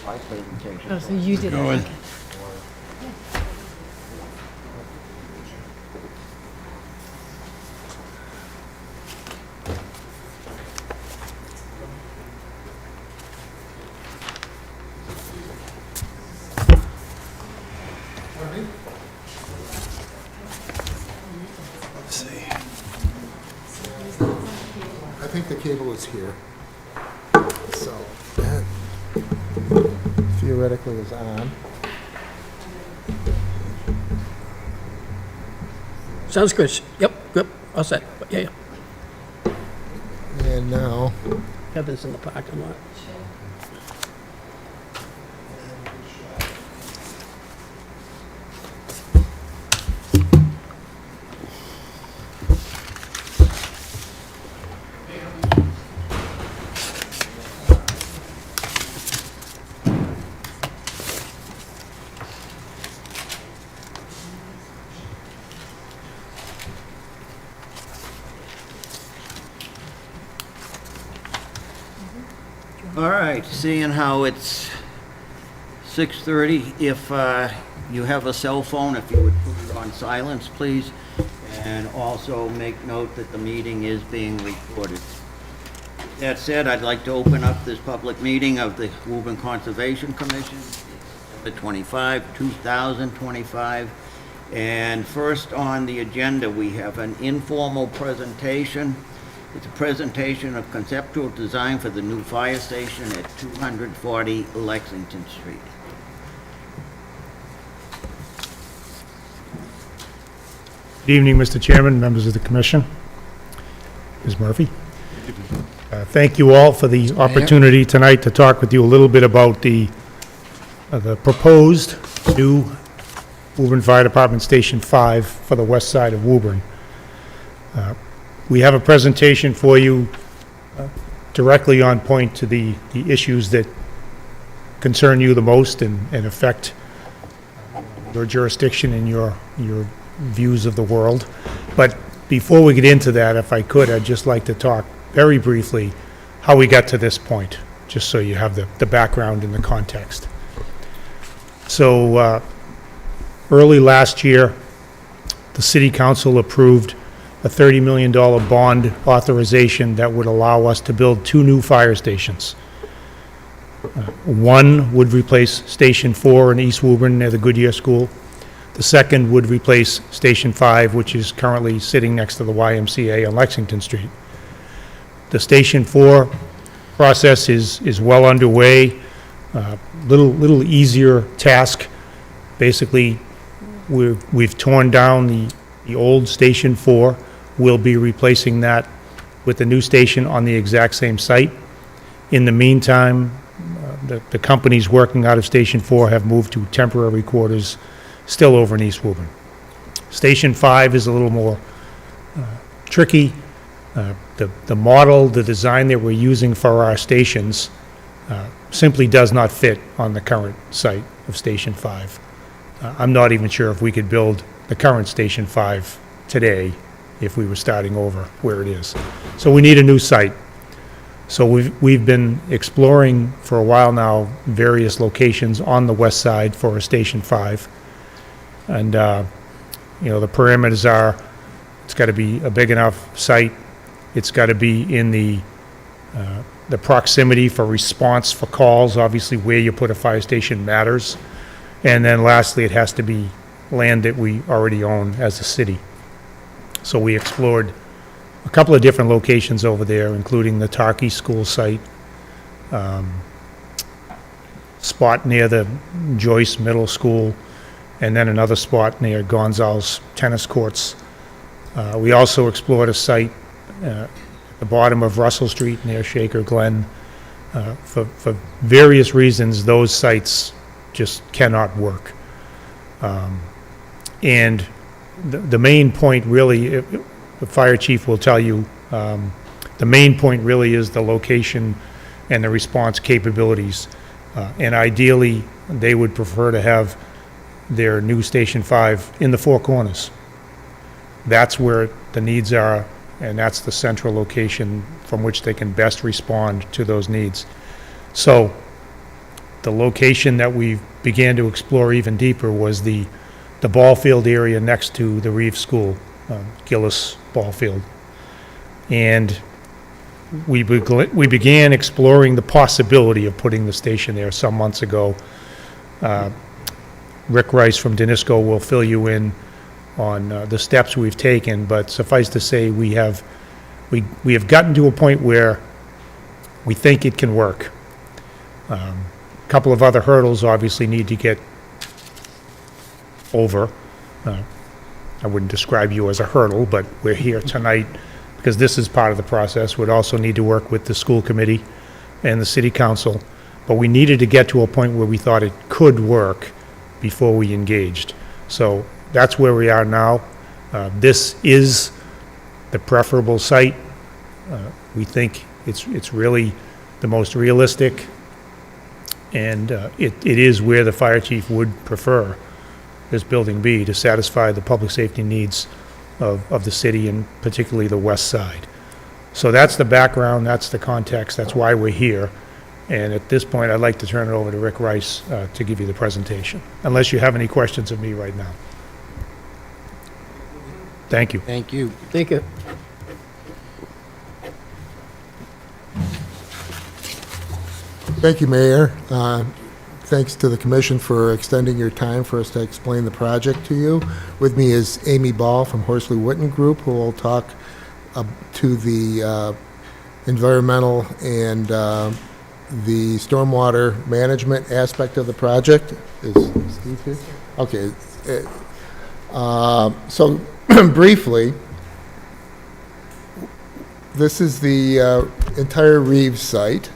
My presentation. Oh, so you did it. Going. Okay. Let's see. I think the cable is here. So that theoretically is on. Sounds good. Yep, all set. Yeah. And now, Heather's in the parking lot. All right, seeing how it's 6:30, if you have a cell phone, if you would put it on silence, please, and also make note that the meeting is being recorded. That said, I'd like to open up this public meeting of the Woburn Conservation Commission, September 25, 2025. And first on the agenda, we have an informal presentation. It's a presentation of conceptual design for the new fire station at 240 Lexington Street. Good evening, Mr. Chairman, members of the commission. Ms. Murphy. Thank you all for the opportunity tonight to talk with you a little bit about the proposed new Woburn Fire Department Station 5 for the west side of Woburn. We have a presentation for you directly on point to the issues that concern you the most and affect your jurisdiction and your views of the world. But before we get into that, if I could, I'd just like to talk very briefly how we got to this point, just so you have the background and the context. So early last year, the City Council approved a $30 million bond authorization that would allow us to build 2 new fire stations. One would replace Station 4 in East Woburn near the Goodyear School. The second would replace Station 5, which is currently sitting next to the YMCA on Lexington Street. The Station 4 process is well underway. Little easier task. Basically, we've torn down the old Station 4. We'll be replacing that with the new station on the exact same site. In the meantime, the companies working out of Station 4 have moved to temporary quarters still over in East Woburn. Station 5 is a little more tricky. The model, the design that we're using for our stations simply does not fit on the current site of Station 5. I'm not even sure if we could build the current Station 5 today if we were starting over where it is. So we need a new site. So we've been exploring for a while now various locations on the west side for a Station 5. And, the parameters are, it's got to be a big enough site. It's got to be in the proximity for response for calls. Obviously, where you put a fire station matters. And then lastly, it has to be land that we already own as a city. So we explored a couple of different locations over there, including the Tarkey School site, spot near the Joyce Middle School, and then another spot near Gonzalez Tennis Courts. We also explored a site at the bottom of Russell Street near Shaker Glen. For various reasons, those sites just cannot work. And the main point really, the fire chief will tell you, the main point really is the location and the response capabilities. And ideally, they would prefer to have their new Station 5 in the Four Corners. That's where the needs are, and that's the central location from which they can best respond to those needs. So The location that we began to explore even deeper was the ball field area next to the Reeve School, Gillis Ball Field. And we began exploring the possibility of putting the station there some months ago. Rick Rice from Danisco will fill you in on the steps we've taken, but suffice to say, we have gotten to a point where we think it can work. A couple of other hurdles obviously need to get over. I wouldn't describe you as a hurdle, but we're here tonight because this is part of the process. We'd also need to work with the school committee and the city council, but we needed to get to a point where we thought it could work before we engaged. So that's where we are now. This is the preferable site. We think it's really the most realistic, and it is where the fire chief would prefer this building be to satisfy the public safety needs of the city, and particularly the west side. So that's the background, that's the context, that's why we're here. And at this point, I'd like to turn it over to Rick Rice to give you the presentation, unless you have any questions of me right now. Thank you. Thank you. Thank you. Thank you, Mayor. Thanks to the commission for extending your time for us to explain the project to you. With me is Amy Ball from Horsley Witten Group, who will talk to the environmental and the stormwater management aspect of the project. Is Steve here? Okay. So briefly, this is the entire Reeves site,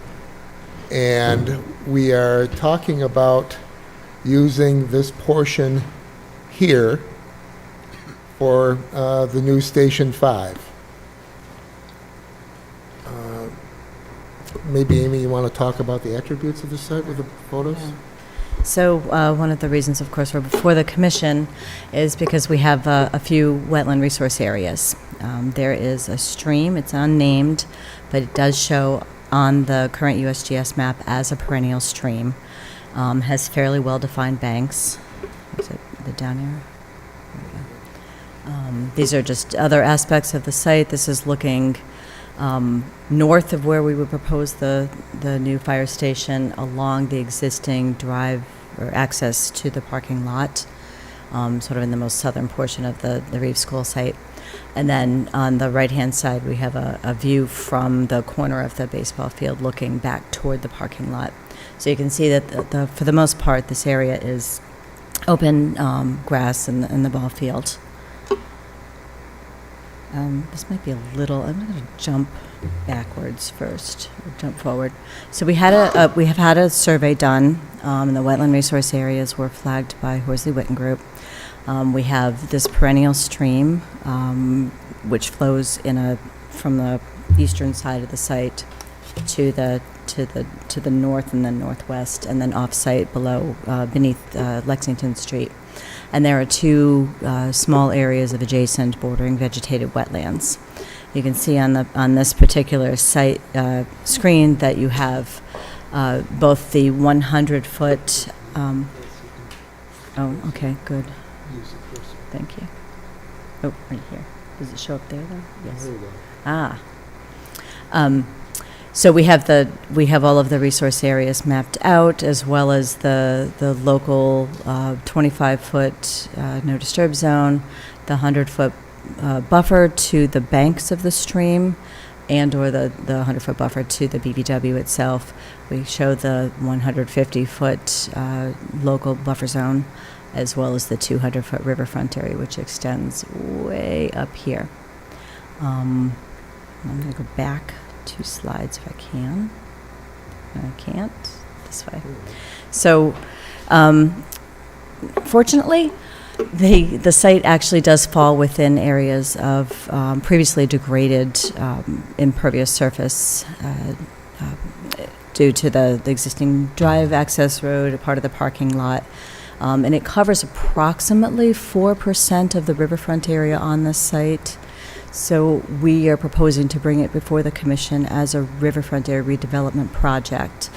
and we are talking about using this portion here for the new Station 5. Maybe, Amy, you want to talk about the attributes of the site with the photos? So one of the reasons, of course, we're before the commission is because we have a few wetland resource areas. There is a stream, it's unnamed, but it does show on the current USGS map as a perennial stream. Has fairly well-defined banks. Is it the down arrow? There we go. These are just other aspects of the site. This is looking north of where we would propose the new fire station along the existing drive or access to the parking lot, sort of in the most southern portion of the Reeve School site. And then on the right-hand side, we have a view from the corner of the baseball field looking back toward the parking lot. So you can see that for the most part, this area is open grass in the ball field. This might be a little, I'm going to jump backwards first, or jump forward. So we have had a survey done, and the wetland resource areas were flagged by Horsley Witten Group. We have this perennial stream, which flows from the eastern side of the site to the north and then northwest, and then off-site below, beneath Lexington Street. And there are two small areas of adjacent bordering vegetated wetlands. You can see on this particular site screen that you have both the 100-foot. Oh, okay, good. Thank you. Oh, right here. Does it show up there, though? Yes. There you go. Ah. So we have all of the resource areas mapped out, as well as the local 25-foot no disturb zone, the 100-foot buffer to the banks of the stream, and or the 100-foot buffer to the BBW itself. We show the 150-foot local buffer zone, as well as the 200-foot riverfront area, which extends way up here. I'm going to go back 2 slides if I can. I can't. This way. So, fortunately, the site actually does fall within areas of previously degraded impervious surface due to the existing drive access road, a part of the parking lot. And it covers approximately 4% of the riverfront area on this site. So we are proposing to bring it before the commission as a riverfront area redevelopment project.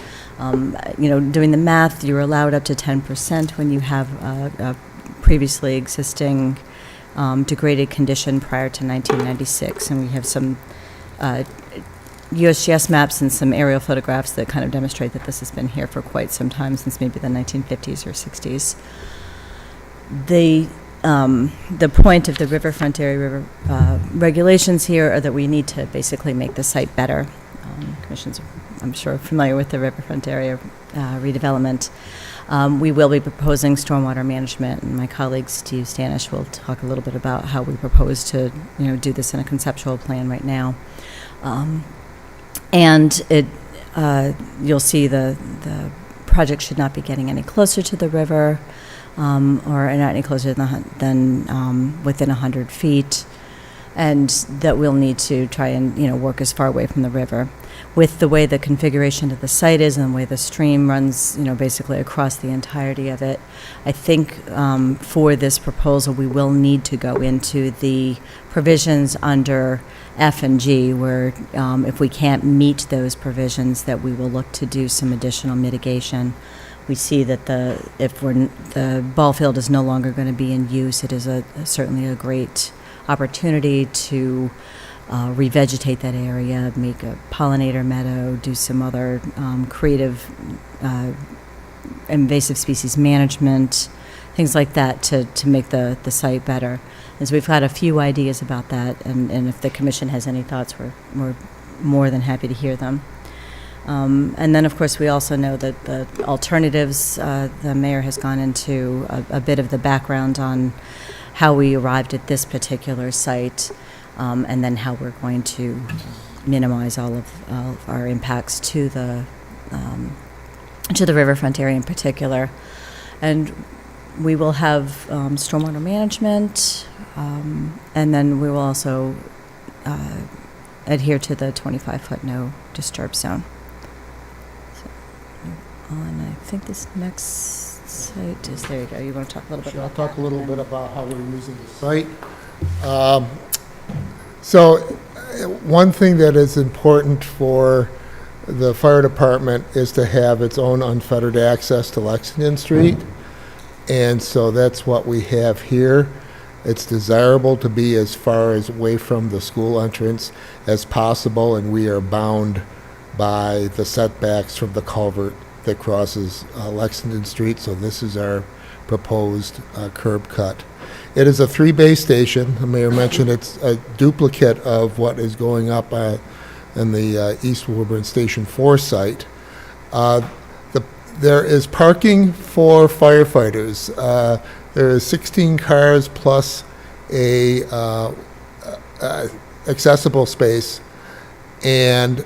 Doing the math, you're allowed up to 10% when you have a previously existing degraded condition prior to 1996. And we have some USGS maps and some aerial photographs that kind of demonstrate that this has been here for quite some time, since maybe the 1950s or 60s. The point of the riverfront area regulations here are that we need to basically make the site better. Commission's, I'm sure, familiar with the riverfront area redevelopment. We will be proposing stormwater management, and my colleague Steve Stanish will talk a little bit about how we propose to, do this in a conceptual plan right now. You'll see the project should not be getting any closer to the river, or not any closer than within 100 feet, and that we'll need to try and work as far away from the river. With the way the configuration of the site is and the way the stream runs, basically across the entirety of it, I think for this proposal we will need to go into the provisions under F and G, where if we can't meet those provisions, that we will look to do some additional mitigation. We see that the ball field is no longer going to be in use, it is certainly a great opportunity to revegetate that area, make a pollinator meadow, do some other creative invasive species management, things like that to make the site better. And so we've got a few ideas about that, and if the commission has any thoughts, we're more than happy to hear them. And then, of course, we also know that the alternatives, the mayor has gone into a bit of the background on how we arrived at this particular site, and then how we're going to minimize all of our impacts to the riverfront area in particular. And we will have stormwater management, and then we will also adhere to the 25-foot no disturb zone. And I think this next site is, there you go. You want to talk a little bit I'll about talk that? a little bit about how we're using the site. So one thing that is important for the fire department is to have its own unfettered access to Lexington Street. And so that's what we have here. It's desirable to be as far as away from the school entrance as possible, and we are bound by the setbacks from the culvert that crosses Lexington Street. So this is our proposed curb cut. It is a 3-bay station. The mayor mentioned it's a duplicate of what is going up in the East Woburn Station 4 site. There is parking for firefighters. There is 16 cars plus a accessible space, and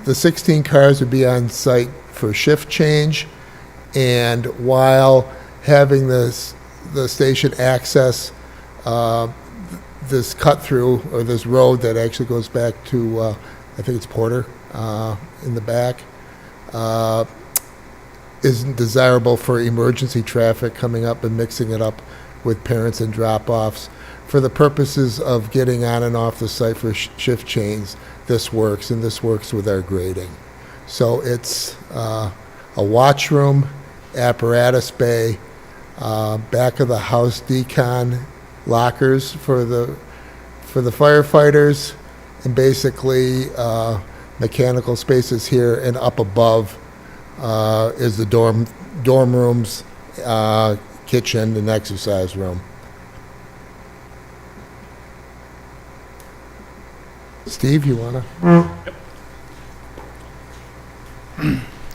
the 16 cars would be on site for shift change, and while having the station access this cut through, or this road that actually goes back to I think it's Porter in the back, isn't desirable for emergency traffic coming up and mixing it up with parents and drop-offs. For the purposes of getting on and off the site for shift chains, this works, and this works with our grading. So it's a watch room, apparatus bay, back of the house decon lockers for the firefighters, and basically mechanical spaces here, and up above is the dorm rooms, kitchen, and exercise room. Steve, you wanna?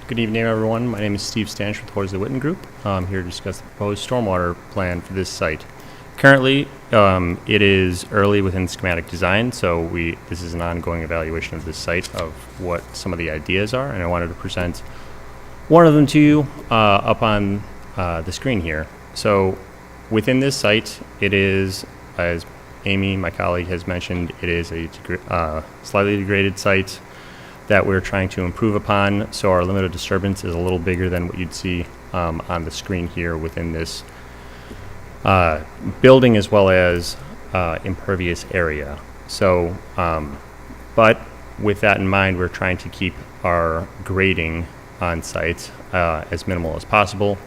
Good evening, everyone. My name is Steve Stanish with Horsley Witten Group. I'm here to discuss the proposed stormwater plan for this site. Currently, it is early within schematic design, so this is an ongoing evaluation of this site of what some of the ideas are, and I wanted to present one of them to you up on the screen here. So within this site, it is, as Amy, my colleague, has mentioned, it is a slightly degraded site that we're trying to improve upon, so our limit of disturbance is a little bigger than what you'd see on the screen here within this building, as well as impervious area. So, but with that in mind, we're trying to keep our grading on site as minimal as possible.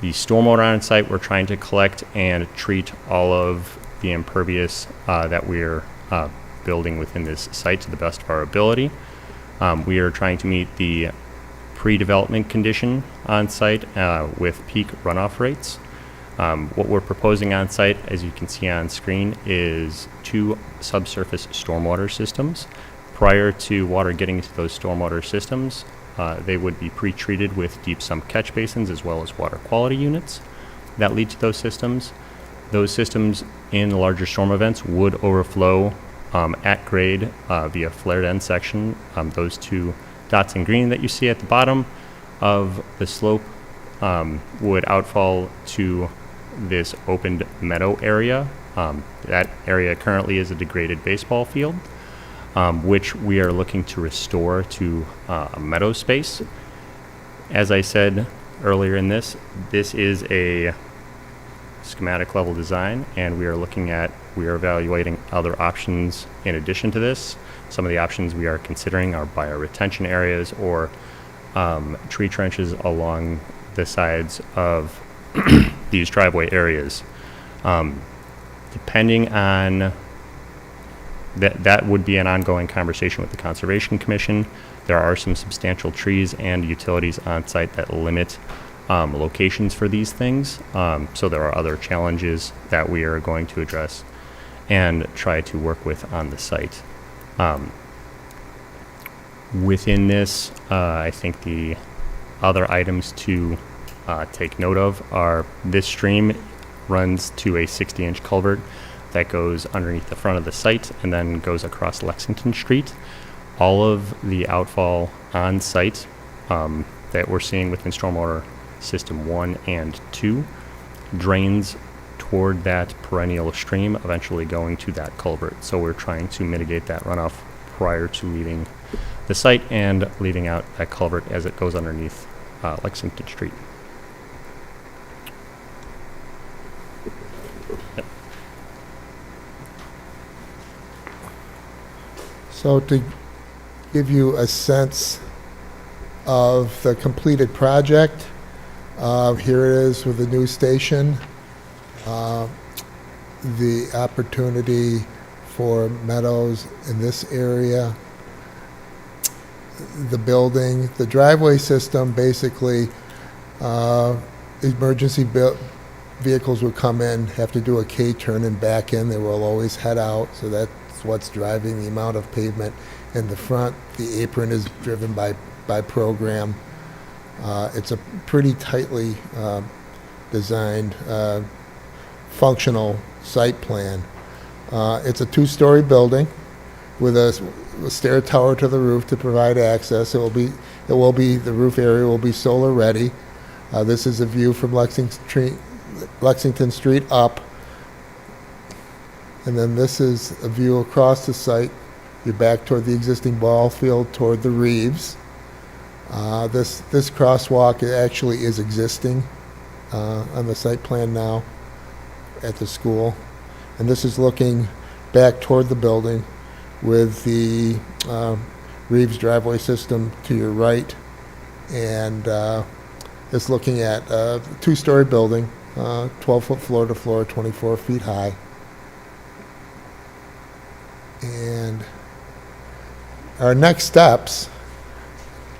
The stormwater on site, we're trying to collect and treat all of the impervious that we're building within this site to the best of our ability. We are trying to meet the pre-development condition on site with peak runoff rates. What we're proposing on site, as you can see on screen, is 2 subsurface stormwater systems. Prior to water getting into those stormwater systems, they would be pre-treated with deep sump catch basins as well as water quality units that lead to those systems. Those systems in the larger storm events would overflow at grade via flared end section. Those 2 dots in green that you see at the bottom of the slope would outfall to this opened meadow area. That area currently is a degraded baseball field, which we are looking to restore to a meadow space. As I said earlier in this is a schematic level design, and we are evaluating other options in addition to this. Some of the options we are considering are bioretention areas or tree trenches along the sides of these driveway areas. Depending on that would be an ongoing conversation with the Conservation Commission. There are some substantial trees and utilities on site that limit locations for these things. So there are other challenges that we are going to address and try to work with on the site. Within this, I think the other items to take note of are this stream runs to a 60-inch culvert that goes underneath the front of the site and then goes across Lexington Street. All of the outfall on site that we're seeing within Stormwater System 1 and 2 drains toward that perennial stream, eventually going to that culvert. So we're trying to mitigate that runoff prior to leaving the site and leaving out that culvert as it goes underneath Lexington Street. Yep. So to give you a sense of the completed project, here it is with the new station. The opportunity for meadows in this area. The building, the driveway system, basically, emergency vehicles will come in, have to do a K-turn and back in. They will always head out, so that's what's driving the amount of pavement in the front. The apron is driven by program. It's a pretty tightly designed, functional site plan. It's a 2-story building with a stair tower to the roof to provide access. The roof area will be solar ready. This is a view from Lexington Street up. And then this is a view across the site. You're back toward the existing ball field, toward the Reeves. This crosswalk actually is existing on the site plan now at the school. And this is looking back toward the building with the Reeves driveway system to your right. And it's looking at a 2-story building, 12-foot floor to floor, 24 feet high. And our next steps,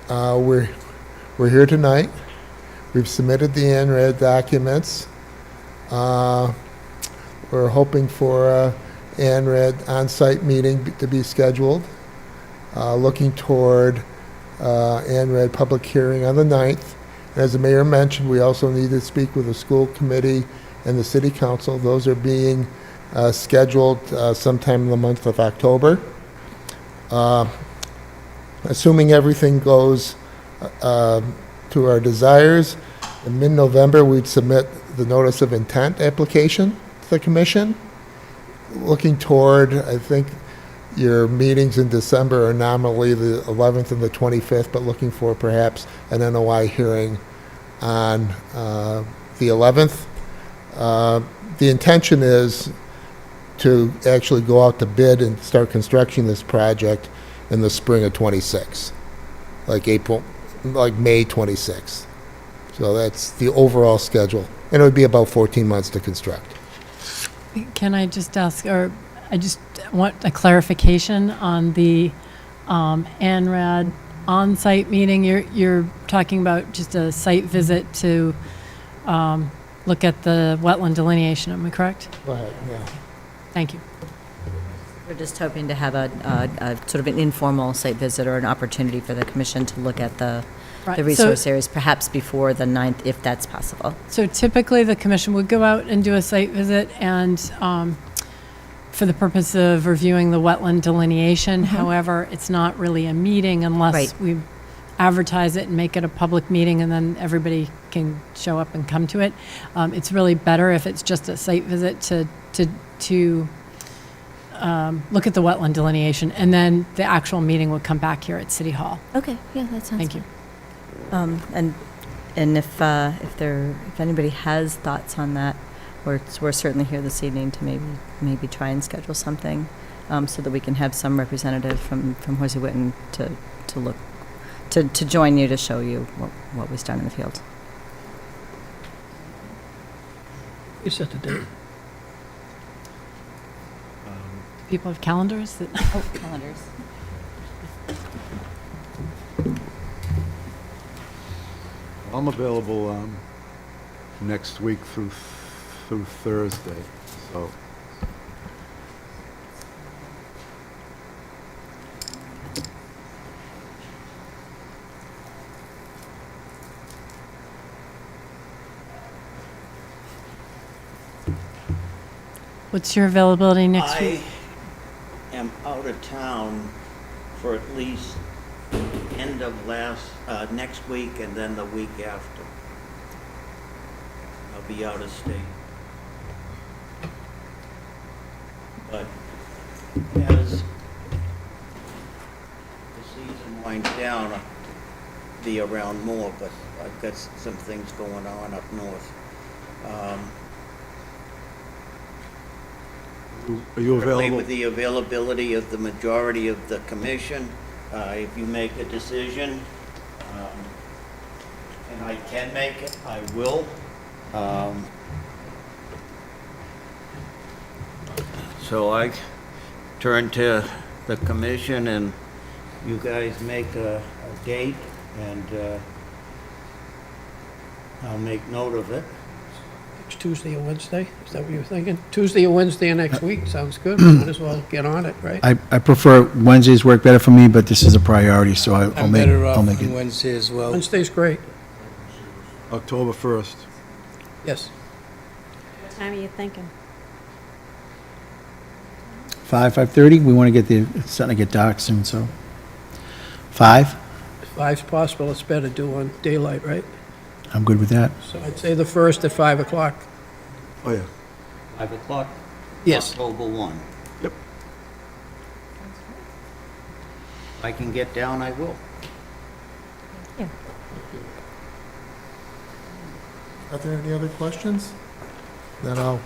we're here tonight. We've submitted the ANRAD documents. We're hoping for a ANRAD on-site meeting to be scheduled. Looking toward ANRAD public hearing on the 9th. And as the mayor mentioned, we also need to speak with the school committee and the city council. Those are being scheduled sometime in the month of October. Assuming everything goes to our desires, in mid-November we'd submit the notice of intent application to the commission. Looking toward, I think your meetings in December are nominally the 11th and the 25th, but looking for perhaps an NOI hearing on the 11th. The intention is to actually go out to bid and start constructing this project in the spring of '26, like April, like May 26th. So that's the overall schedule. And it would be about 14 months to construct. Can I just ask, or I just want a clarification on the ANRAD on-site meeting? You're talking about just a site visit to look at the wetland delineation, am I correct? Go ahead, yeah. Thank you. We're just hoping to have a sort of an informal site visit or an opportunity for the commission to look at the Right, so- resource areas, perhaps before the 9th, if that's possible. So typically, the commission would go out and do a site visit and for the purpose of reviewing the wetland delineation. However, it's not really a meeting unless Right. we advertise it and make it a public meeting, and then everybody can show up and come to it. It's really better if it's just a site visit to look at the wetland delineation, and then the actual meeting would come back here at City Hall. Okay, yeah, that sounds Thank you. And if anybody has thoughts on that, we're certainly here this evening to maybe try and schedule something so that we can have some representative from Horsey Witten to look to join you to show you what was done in the field. You set the date. People have calendars that. Oh, calendars. I'm available next week through Thursday, so. What's your availability next week? I am out of town for at least end of next week and then the week after. I'll be out of state. But as the season winds down, I'll be around more, but I've got some things going on up north. Are you Certainly available? with the availability of the majority of the commission, if you make a decision, and I can make it, I will. So I turn to the commission and you guys make a date and I'll make note of it. Next Tuesday or Wednesday? Is that what you're thinking? Tuesday or Wednesday of next week? Sounds good. Might as well get on it, right? I prefer Wednesdays work better for me, but this is a priority, so I'll I'm make, better off I'll make on it. Wednesday as well. Wednesday's great. October 1st. Yes. What time are you thinking? 5:30, we want to get it's starting to get dark soon, so. 5, If 5's possible, it's better to do on daylight, right? I'm good with that. So I'd say the 1st at 5 o'clock. Oh, yeah. 5 o'clock? Yes. October 1. Yep. If I can get down, I will. Are there any other questions? Then I'll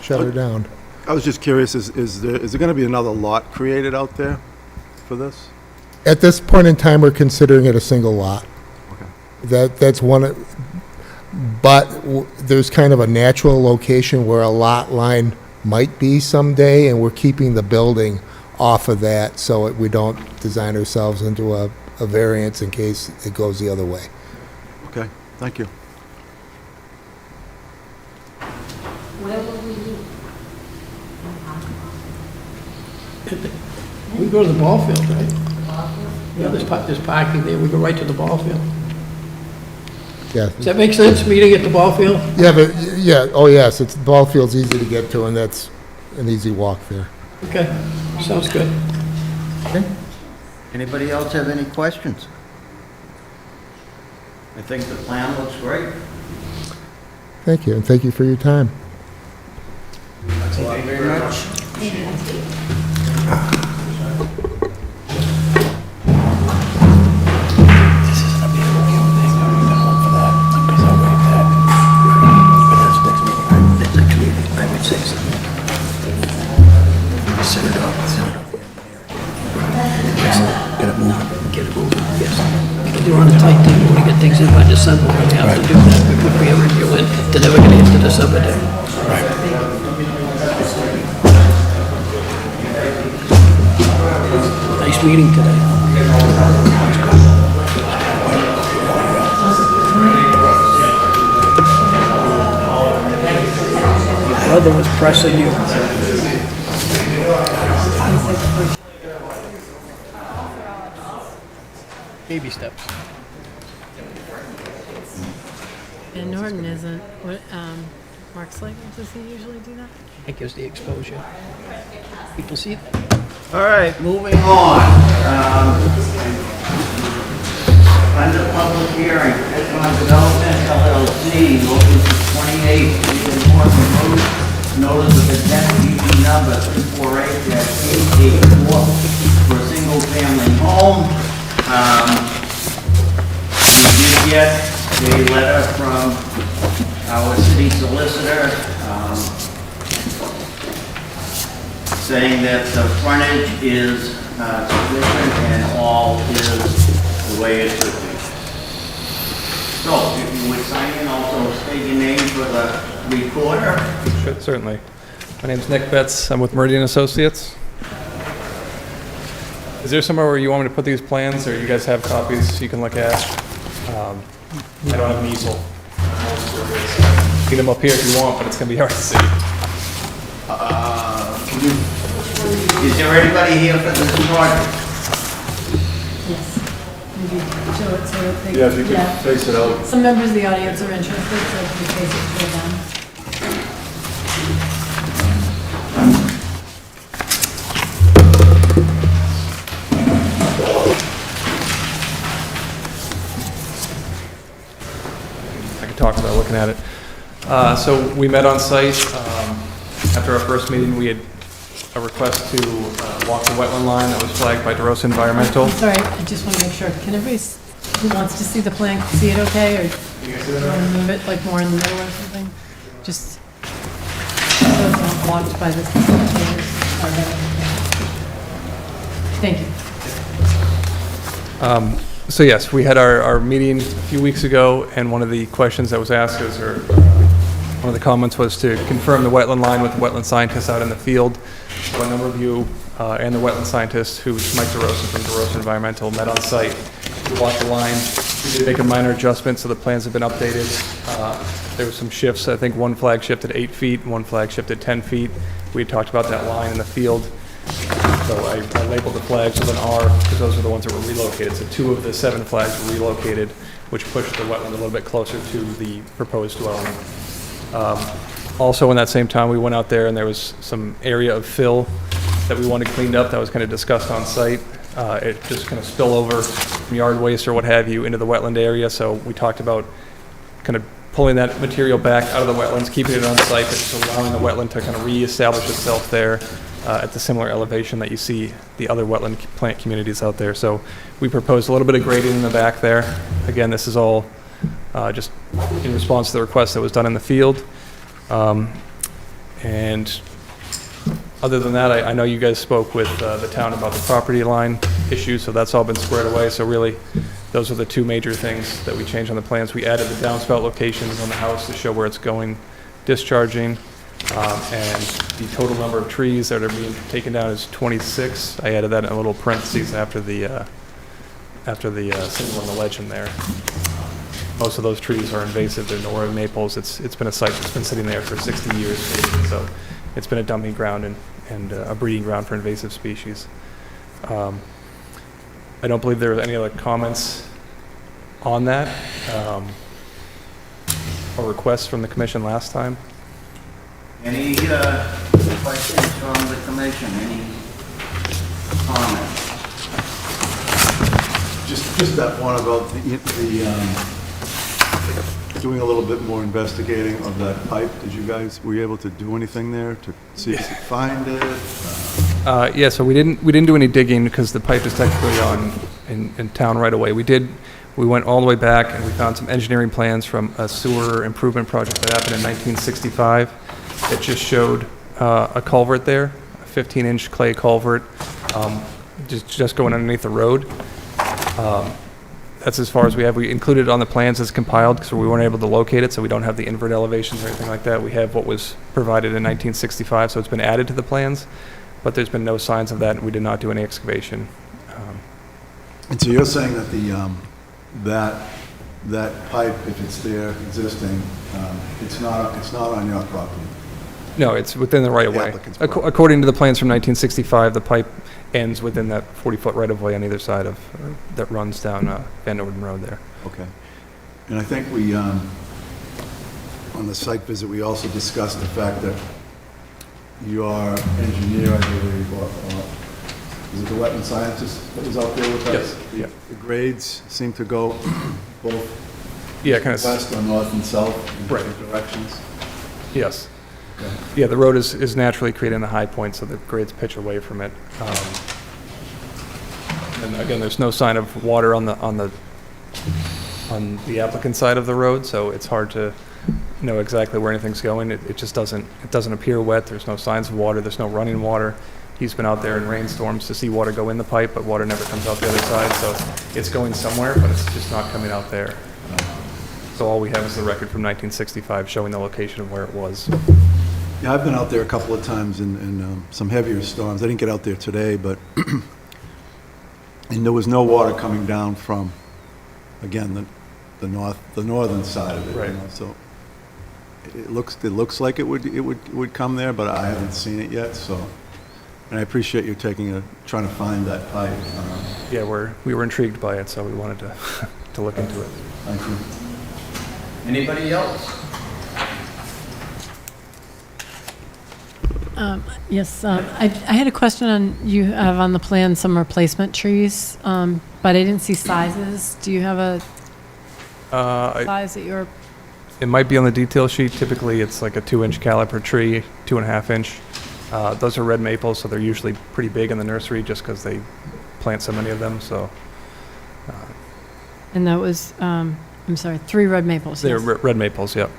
shut her down. I was just curious, is there going to be another lot created out there for this? At this point in time, we're considering it a single lot. Okay. That's one, but there's kind of a natural location where a lot line might be someday, and we're keeping the building off of that so we don't design ourselves into a variance in case it goes the other way. Okay, thank you. We go to the ball field, right? Yeah, there's parking there. We go right to the ball field. Yeah, Does that make sense, meeting at the ball field? yeah, but, yeah, oh, yes, the ball field's easy to get to, and that's an easy walk there. Okay, sounds good. Anybody else have any questions? I think the plan looks great. Thank you, and thank you for your time. Thank you very much. You're on the December, we'd have to do that. We would be reviewing. They're never gonna get to December, then. Nice meeting today. Your brother was pressing you. Baby steps. And Norton isn't, what, Mark's like, does he usually do that? It gives the exposure. People see that. All right, moving on. Under public hearing, Edmond Development LLC, located 28 Freedom Court Road, notice of intent DD number 348-884 for a single-family home. We did get a letter from our city solicitor, saying that the frontage is sufficient and all is the way it should be. So, if you would sign in, also state your name for the recorder. Certainly. My name's Nick Betts. I'm with Meridian Associates. Is there somewhere where you want me to put these plans, or you guys have copies you can look at? I don't have an easel. Get them up here if you want, but it's going to be hard to see. Is there anybody here for this project? Yes. Maybe show it so that they. Yeah, if you could face it out. Some members of the audience are interested, so if you face it toward them. I could talk about looking at it. So we met on site. After our first meeting, we had a request to walk the wetland line that was flagged by DeRosa Environmental. I'm sorry, I just want to make sure, can everybody who wants to see the plan see it okay, or do you want to move it like more in the middle or something? Just so it's not blocked by the spectators. Thank you. So yes, we had our meeting a few weeks ago, and one of the questions that was asked was, or one of the comments was to confirm the wetland line with the wetland scientists out in the field. So a number of you and the wetland scientist, who's Mike DeRosa from DeRosa Environmental, met on site. We walked the line. We did make a minor adjustment, so the plans have been updated. There were some shifts. I think one flag shifted 8 feet, one flag shifted 10 feet. We had talked about that line in the field. So I labeled the flags with an R because those are the ones that were relocated. So 2 of the 7 flags were relocated, which pushed the wetland a little bit closer to the proposed dwelling. Also, in that same time, we went out there and there was some area of fill that we wanted cleaned up that was kind of discussed on site. It just kind of spill over from yard waste or what have you into the wetland area. So we talked about kind of pulling that material back out of the wetlands, keeping it on site, but just allowing the wetland to kind of reestablish itself there at the similar elevation that you see the other wetland plant communities out there. So we proposed a little bit of grading in the back there. Again, this is all just in response to the request that was done in the field. And other than that, I know you guys spoke with the town about the property line issue, so that's all been squared away. So really, those are the 2 major things that we changed on the plans. We added the downspout locations on the house to show where it's going, discharging, and the total number of trees that are being taken down is 26. I added that in a little parentheses after the symbol on the legend there. Most of those trees are invasive. They're Norway maples. It's been a site that's been sitting there for 60 years, basically. So it's been a dumping ground and a breeding ground for invasive species. I don't believe there were any other comments on that or requests from the commission last time. Any questions from the commission? Any comments? Just that one about the doing a little bit more investigating of that pipe. Were you able to do anything there to see if you could find it? Yeah, so we didn't do any digging because the pipe is technically in town right away. We went all the way back and we found some engineering plans from a sewer improvement project that happened in 1965. It just showed a culvert there, a 15-inch clay culvert, just going underneath the road. that's as far as we have. We included it on the plans as compiled because we weren't able to locate it, so we don't have the invert elevations or anything like that. We have what was provided in 1965, so it's been added to the plans, but there's been no signs of that, and we did not do any excavation. And so you're saying that that pipe, if it's there existing, it's not on your property? No, it's within the right-of-way. applicant's property. According to the plans from 1965, the pipe ends within that 40-foot right-of-way on either side of, that runs down Van Norden Road there. Okay. And I think we, on the site visit, we also discussed the fact that your engineer, I believe, or is it the wetland scientist that was out there with us? Yes, yeah. The grades seem to go both Yeah, kind of, west or north and south in Right. different directions. yes. Okay. Yeah, the road is naturally creating a high point, so the grades pitch away from it. And again, there's no sign of water on the applicant side of the road, so it's hard to know exactly where anything's going. It just doesn't appear wet. There's no signs of water. There's no running water. He's been out there in rainstorms to see water go in the pipe, but water never comes out the other side, so it's going somewhere, but it's just not coming out there. So all we have is the record from 1965 showing the location of where it was. Yeah, I've been out there a couple of times in some heavier storms. I didn't get out there today, but, and there was no water coming down from, again, the northern side of it. Right. So it looks like it would come there, but I haven't seen it yet, so. And I appreciate you trying to find that pipe. Yeah, we were intrigued by it, so we wanted to to look into it. Thank you. Anybody else? Yes, I had a question on, you have on the plan some replacement trees, but I didn't see sizes. Do you have a size that you're, It might be on the detail sheet. Typically, it's like a 2-inch caliper tree, 2.5 inch. Those are red maples, so they're usually pretty big in the nursery just because they plant so many of them, so. and that was, I'm sorry, 3 red maples? They're yes. red maples, yep.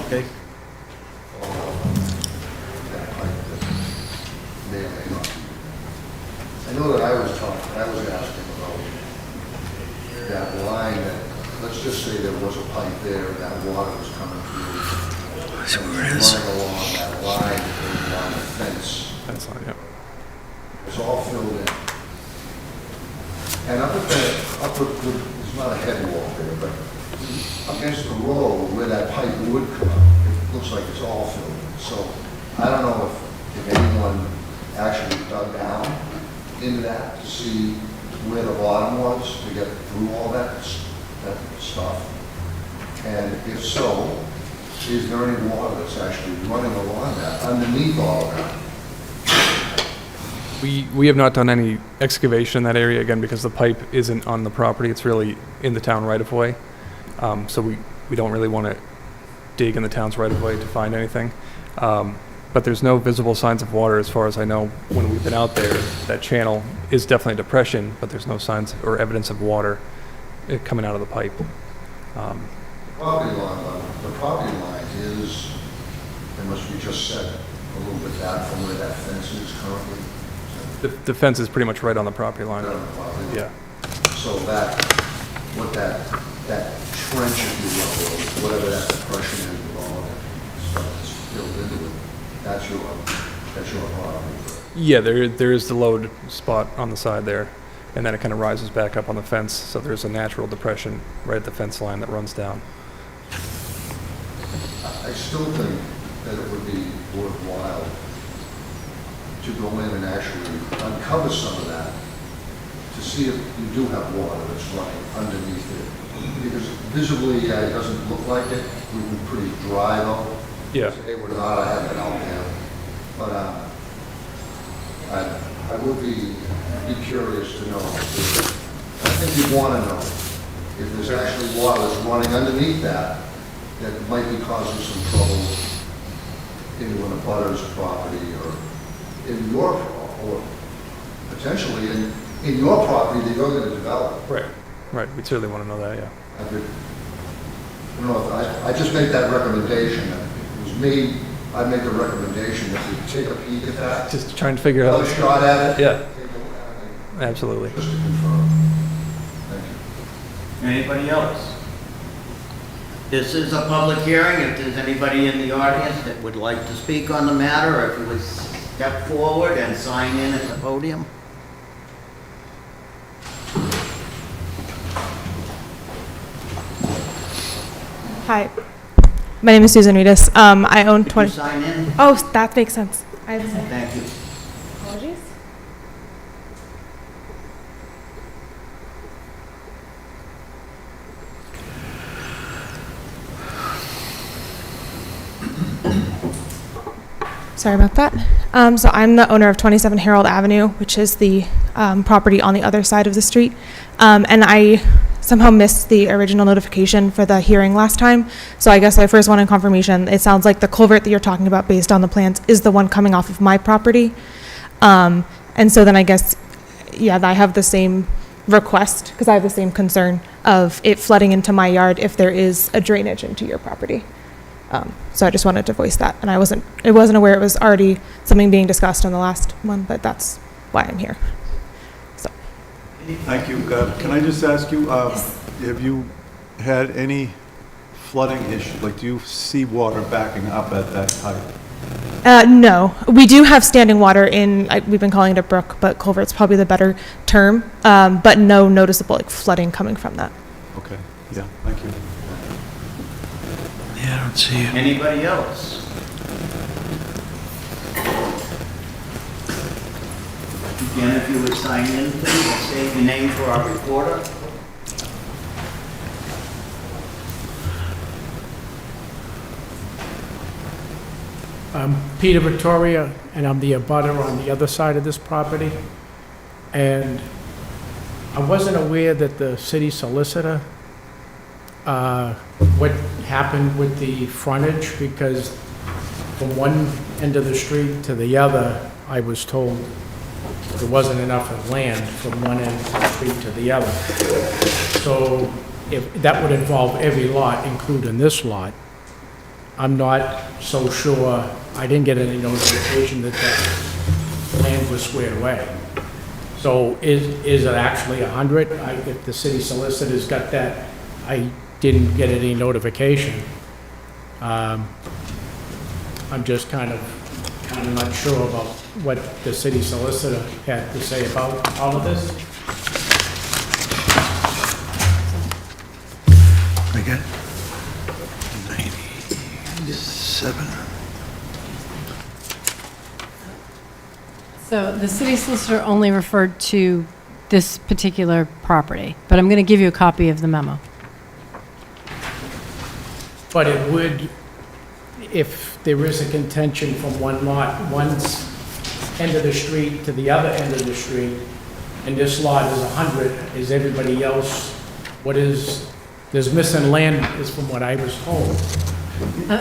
Okay. I know that I was asking about that line, that, let's just say there was a pipe there, and that water was coming through. That's where it is. Running along that line, that goes along the fence, That's fine, yep. it's all filled in. And up at there's not a head wall there, but against the road where that pipe would come up, it looks like it's all filled in. So I don't know if anyone actually dug down into that to see where the bottom was to get through all that stuff. And if so, is there any water that's actually running along that, underneath all of that? We have not done any excavation in that area, again, because the pipe isn't on the property. It's really in the town right-of-way. So we don't really want to dig in the town's right-of-way to find anything. But there's no visible signs of water as far as I know. When we've been out there, that channel is definitely a depression, but there's no signs or evidence of water coming out of the pipe. The property line is, it must be just set a little bit back from where that fence is currently. The fence is pretty much right on the property line. Right on the property line. Yeah. So that trench, if you will, or whatever that depression is with all of that stuff that's filled into it, that's your property. Yeah, there is the load spot on the side there, and then it kind of rises back up on the fence, so there's a natural depression right at the fence line that runs down. I still think that it would be worthwhile to go in and actually uncover some of that to see if you do have water that's running underneath it. Because visibly, it doesn't look like it. It would be pretty dry though. Yeah. It would not have been out there. But I would be curious to know. I think you'd want to know if there's actually water that's running underneath that might be causing some trouble into an abutter's property or in your, or potentially in your property that you're going to develop. Right. We'd certainly want to know that, yeah. I don't know, I just make that recommendation that to me, I make a recommendation that we take a peek at that. Just trying to figure out. Another shot at it. Yeah, Take a look at it, absolutely. just to confirm. Thank you. Anybody else? This is a public hearing. If there's anybody in the audience that would like to speak on the matter, or if you would step forward and sign in at the podium. Hi, my name is Susan Reedus. I own Could you 20. sign in? Oh, that makes sense. I have the same. Thank you. Apologies. Sorry about that. So I'm the owner of 27 Harold Avenue, which is the property on the other side of the street. And I somehow missed the original notification for the hearing last time. So I guess I first wanted confirmation. It sounds like the culvert that you're talking about based on the plans is the one coming off of my property. And so then I guess, yeah, I have the same request because I have the same concern of it flooding into my yard if there is a drainage into your property. So I just wanted to voice that. And I wasn't aware it was already something being discussed on the last one, but that's why I'm here. So. Thank you. Can I just ask you, have you had any flooding issue? Like, do you see water backing up at that height? No, we do have standing water we've been calling it a brook, but culvert's probably the better term, but no noticeable flooding coming from that. Okay, yeah, thank you. Yeah, I don't see it. Anybody else? Again, if you would sign in, please, and state your name for our reporter. I'm Peter Vittoria, and I'm the abutter on the other side of this property. And I wasn't aware that the city solicitor, what happened with the frontage, because from one end of the street to the other, I was told there wasn't enough of land from one end of the street to the other. So if that would involve every lot, including this lot. I'm not so sure, I didn't get any notification that that land was squared away. So is it actually 100? If the city solicitor's got that, I didn't get any notification. I'm just kind of not sure about what the city solicitor had to say about all of this. I got it. 97. So the city solicitor only referred to this particular property, but I'm going to give you a copy of the memo. But it would, if there is a contention from one lot, one end of the street to the other end of the street, and this lot is 100, is everybody else, there's missing land, is from what I was told.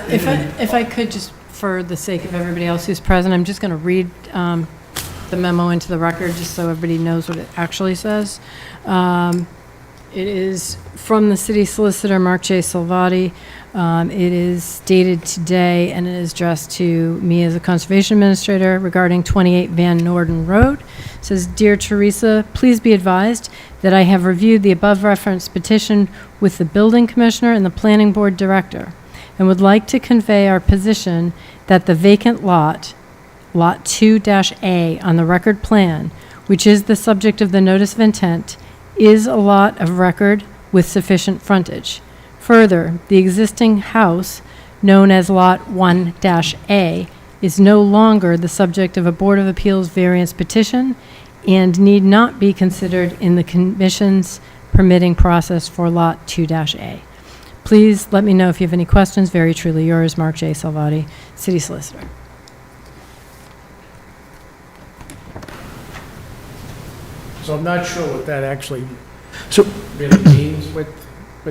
If I could, just for the sake of everybody else who's present, I'm just going to read the memo into the record, just so everybody knows what it actually says. It is from the city solicitor, Mark J. Salvati. It is dated today, and it is addressed to me as a conservation administrator regarding 28 Van Norden Road. It says, "Dear Teresa, please be advised that I have reviewed the above referenced petition with the building commissioner and the planning board director, and would like to convey our position that the vacant lot, Lot 2-A on the record plan, which is the subject of the notice of intent, is a lot of record with sufficient frontage. Further, the existing house, known as Lot 1-A, is no longer the subject of a Board of Appeals variance petition and need not be considered in the commission's permitting process for Lot 2-A. Please let me know if you have any questions. Very truly yours, Mark J. Salvati, City Solicitor." So I'm not sure what that actually So, really means with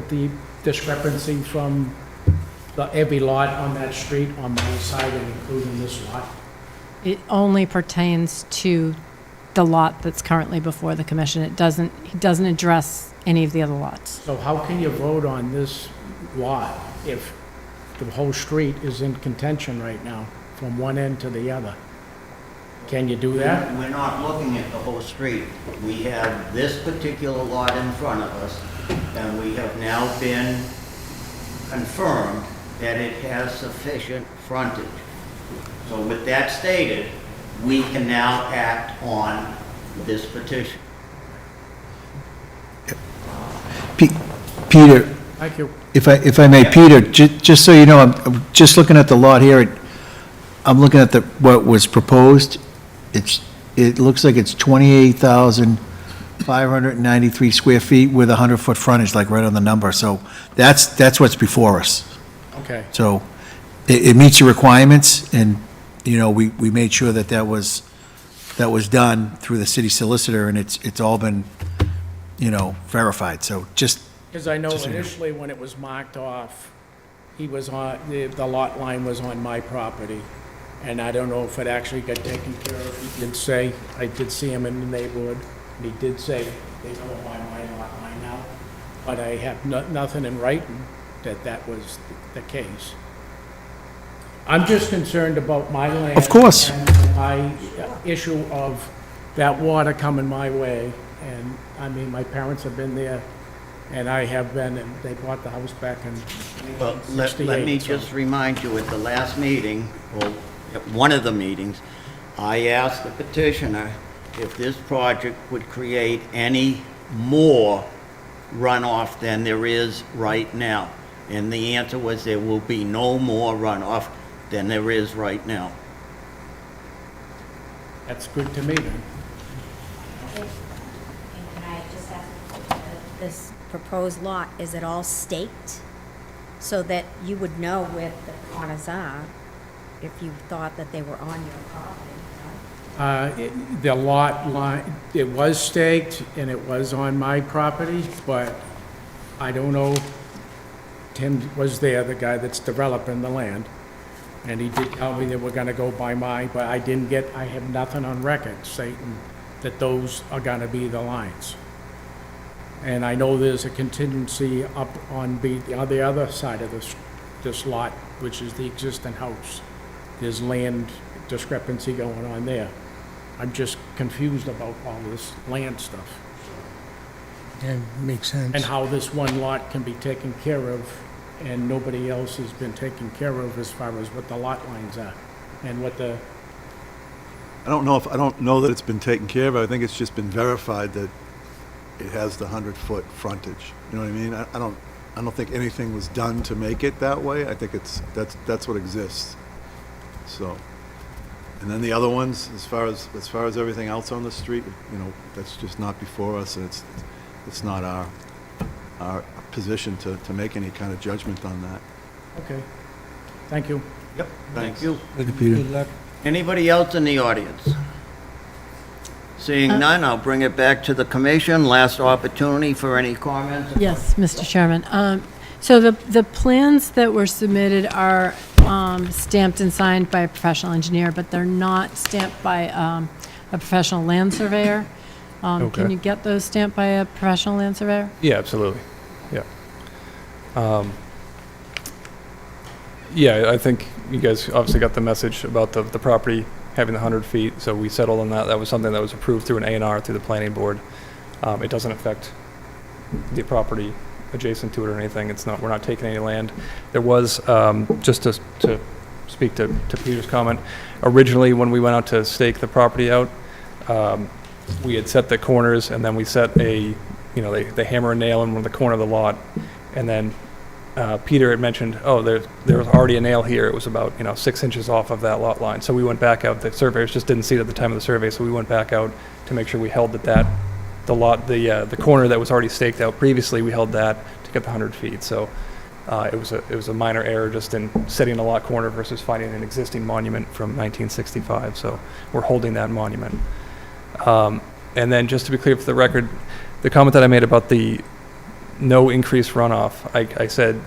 the discrepancy from every lot on that street on my side and including this lot. It only pertains to the lot that's currently before the commission. It doesn't address any of the other lots. So how can you vote on this lot if the whole street is in contention right now, from one end to the other. Can you do that? We're not looking at the whole street. We have this particular lot in front of us, and we have now been confirmed that it has sufficient frontage. So with that stated, we can now act on this petition. Peter, Thank you. if I may, Peter, just so you know, I'm just looking at the lot here. I'm looking at what was proposed. It looks like it's 28,593 square feet with 100-foot frontage, like right on the number. So that's what's before us. Okay. So it meets the requirements, and, you know, we made sure that was done through the city solicitor, and it's all been, you know, verified. So just, Because I know Just so you know. initially when it was marked off, he was on, the lot line was on my property. And I don't know if it actually got taken care of. He did say, I did see him in the neighborhood, and he did say they go by my lot line now. But I have nothing in writing that was the case. I'm just concerned about my land. Of course. And my issue of that water coming my way. And, I mean, my parents have been there, and I have been, and they bought the house back in Well, let 1968. me so- just remind you, at the last meeting, or at one of the meetings, I asked the petitioner if this project would create any more runoff than there is right now. And the answer was there will be no more runoff than there is right now. That's good to me then. And can I just ask, this proposed lot, is it all staked? So that you would know where the corners are if you thought that they were on your property, no? The lot line, it was staked and it was on my property, but I don't know, Tim was there, the guy that's developing the land, and he did tell me they were gonna go by mine, but I have nothing on record stating that those are gonna be the lines. And I know there's a contingency up on the other side of this lot, which is the existing house. There's land discrepancy going on there. I'm just confused about all this land stuff Yeah, makes sense. and how this one lot can be taken care of and nobody else has been taken care of as far as what the lot lines are and what the, I don't know that it's been taken care of. I think it's just been verified that it has the 100-foot frontage. You know what I mean? I don't think anything was done to make it that way. I think that's what exists. So, and then the other ones, as far as everything else on the street, you know, that's just not before us, and it's not our position to make any kind of judgment on that. okay. Thank you. Yep. Thank Thanks. you. look at Peter. Anybody else in the audience? Seeing none, I'll bring it back to the commission. Last opportunity for any comments. Yes, Mr. Chairman. So the plans that were submitted are stamped and signed by a professional engineer, but they're not stamped by a professional land surveyor. Can Okay. you get those stamped by a professional land surveyor? Yeah, absolutely. Yeah. Yeah, I think you guys obviously got the message about the property having the 100 feet, so we settled on that. That was something that was approved through an A&R through the planning board. It doesn't affect the property adjacent to it or anything. It's not, we're not taking any land. There was, just to speak to Peter's comment, originally when we went out to stake the property out, we had set the corners and then we set they hammer a nail in the corner of the lot. And then Peter had mentioned, oh, there was already a nail here. It was about 6 inches off of that lot line. So we went back out. The surveyors just didn't see it at the time of the survey, so we went back out to make sure we held the corner that was already staked out previously. We held that to get the 100 feet. So it was a minor error just in setting a lot corner versus finding an existing monument from 1965. So we're holding that monument. And then just to be clear for the record, the comment that I made about the no increased runoff, I said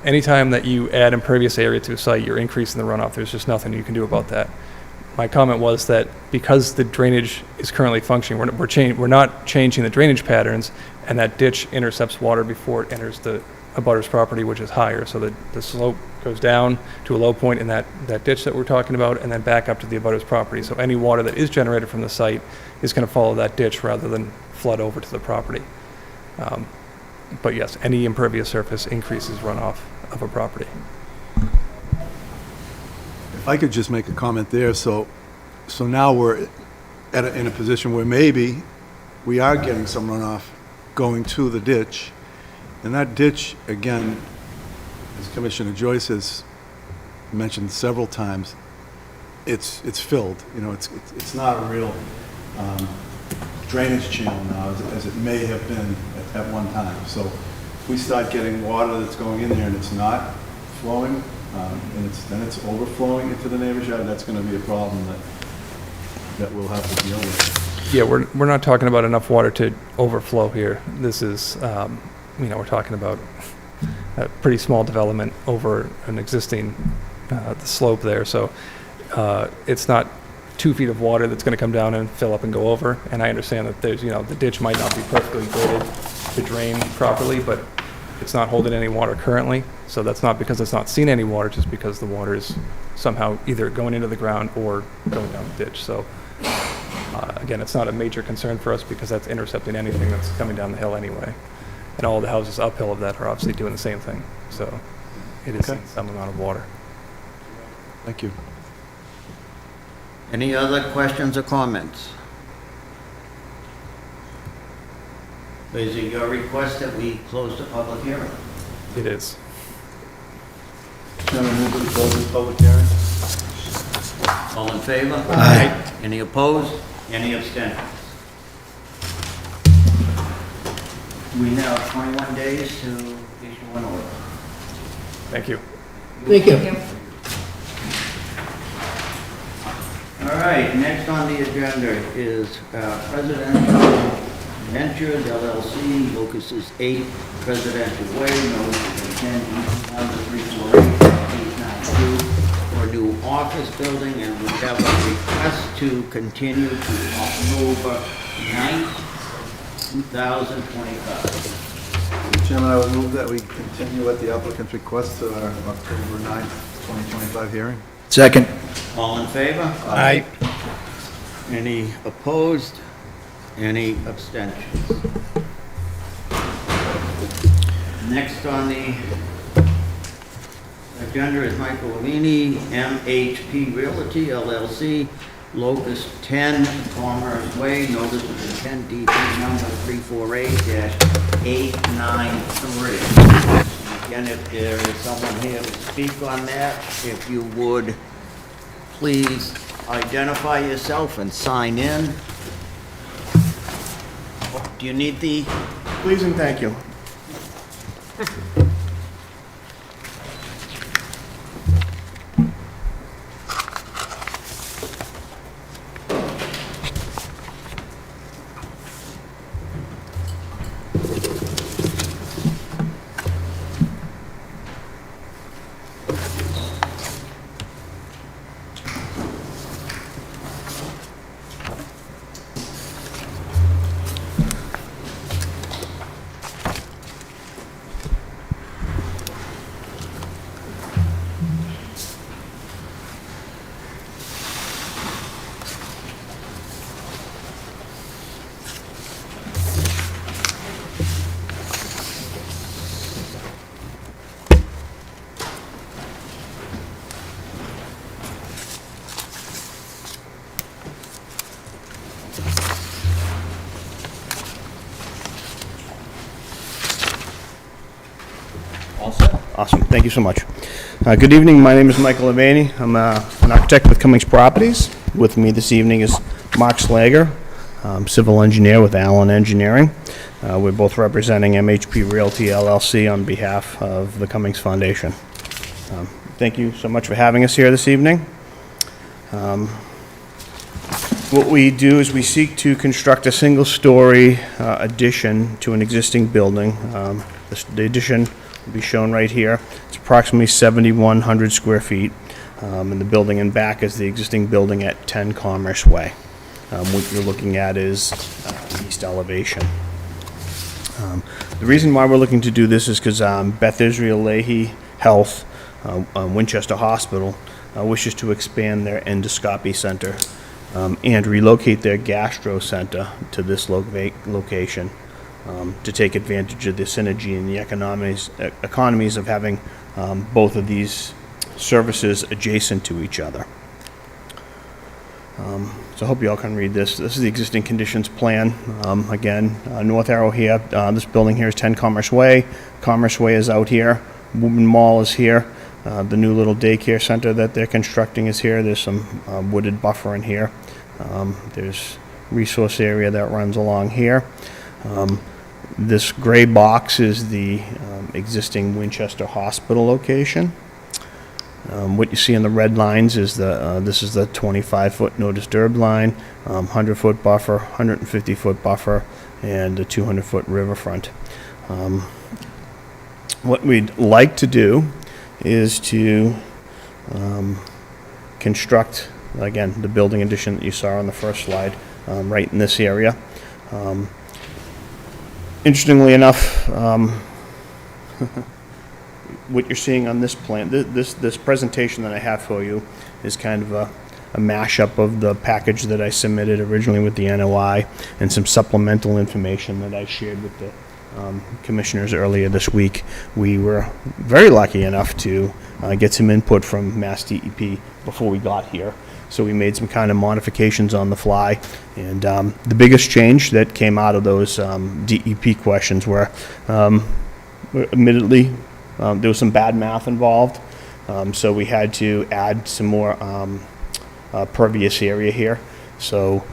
anytime that you add impervious area to a site, you're increasing the runoff. There's just nothing you can do about that. My comment was that because the drainage is currently functioning, we're not changing the drainage patterns, and that ditch intercepts water before it enters the abutter's property, which is higher. So the slope goes down to a low point in that ditch that we're talking about, and then back up to the abutter's property. So any water that is generated from the site is going to follow that ditch rather than flood over to the property. But yes, any impervious surface increases runoff of a property. If I could just make a comment there, so now we're in a position where maybe we are getting some runoff going to the ditch, and that ditch, again, as Commissioner Joyce has mentioned several times, it's filled. You know, it's not a real drainage channel now as it may have been at one time. So if we start getting water that's going in there and it's not flowing, and then it's overflowing into the neighbor's yard, that's going to be a problem that we'll have to deal with. Yeah, we're not talking about enough water to overflow here. This is, we're talking about a pretty small development over an existing the slope there. So it's not 2 feet of water that's going to come down and fill up and go over. And I understand that there's, the ditch might not be perfectly graded to drain properly, but it's not holding any water currently. So that's not because it's not seen any water, just because the water is somehow either going into the ground or going down the ditch. So again, it's not a major concern for us because that's intercepting anything that's coming down the hill anyway. And all the houses uphill of that are obviously doing the same thing. So it is seeing some amount of water. Thank you. Any other questions or comments? Is it your request that we close the public hearing? It is. Chairman, move to close the public hearing. All in favor? Aye. Any opposed? Any abstentions? We have 21 days to issue an order. Thank you. Thank you. All right, next on the agenda is Presidential Ventures LLC, Locus's 8 Presidential Way, notice of 10 East number 348, 892, for a new office building, and we have a request to continue to October 9th, 2025. Chairman, I would move that we continue at the applicant's request to our October 9th, 2025 hearing. Second. All in favor? Aye. Any opposed? Any abstentions? Next on the agenda is Michael Levine, MHP Realty LLC, Locust 10 Commerce Way, notice of intent DP number 348-893. Again, if there is someone here to speak on that, if you would please identify yourself and sign in. Do you need the, please and thank you. Awesome, thank you so much. Good evening, my name is Michael Levine. I'm an architect with Cummings Properties. With me this evening is Mark Slager, civil engineer with Allen Engineering. We're both representing MHP Realty LLC on behalf of the Cummings Foundation. Thank you so much for having us here this evening. What we do is we seek to construct a single-story addition to an existing building. The addition will be shown right here. It's approximately 7,100 square feet, and the building in back is the existing building at 10 Commerce Way. What you're looking at is the east elevation. The reason why we're looking to do this is because Beth Israel Lahey Health, Winchester Hospital, wishes to expand their endoscopy center and relocate their gastro center to this location to take advantage of the synergy and the economies of having both of these services adjacent to each other. So I hope you all can read this. This is the existing conditions plan. Again, north arrow here. This building here is 10 Commerce Way. Commerce Way is out here. Woburn Mall is here. The new little daycare center that they're constructing is here. There's some wooded buffer in here. There's resource area that runs along here. This gray box is the existing Winchester Hospital location. What you see in the red lines is this is the 25-foot no disturb line, 100-foot buffer, 150-foot buffer, and a 200-foot riverfront. What we'd like to do is to construct, again, the building addition that you saw on the first slide, right in this area. Interestingly enough, what you're seeing on this plan, this presentation that I have for you is kind of a mashup of the package that I submitted originally with the NOI and some supplemental information that I shared with the commissioners earlier this week. We were very lucky enough to get some input from Mass DEP before we got here. So we made some kind of modifications on the fly. And the biggest change that came out of those DEP questions were, admittedly, there was some bad math involved. So we had to add some more pervious area here. So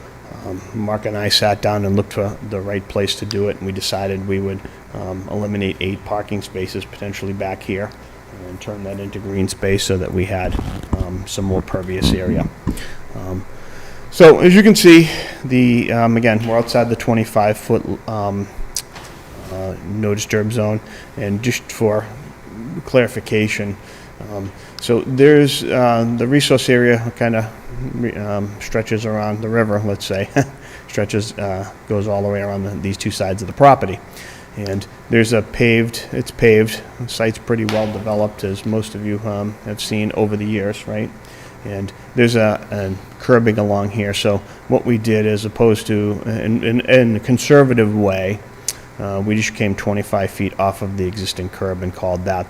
Mark and I sat down and looked for the right place to do it, and we decided we would eliminate 8 parking spaces potentially back here and turn that into green space so that we had some more pervious area. So as you can see, the again, we're outside the 25-foot no disturb zone, and just for clarification, so there's the resource area kind of stretches around the river, let's say, goes all the way around these two sides of the property. And there's it's paved, the site's pretty well developed, as most of you have seen over the years, right? And there's a curbing along here. So what we did, as opposed to, in a conservative way, we just came 25 feet off of the existing curb and called that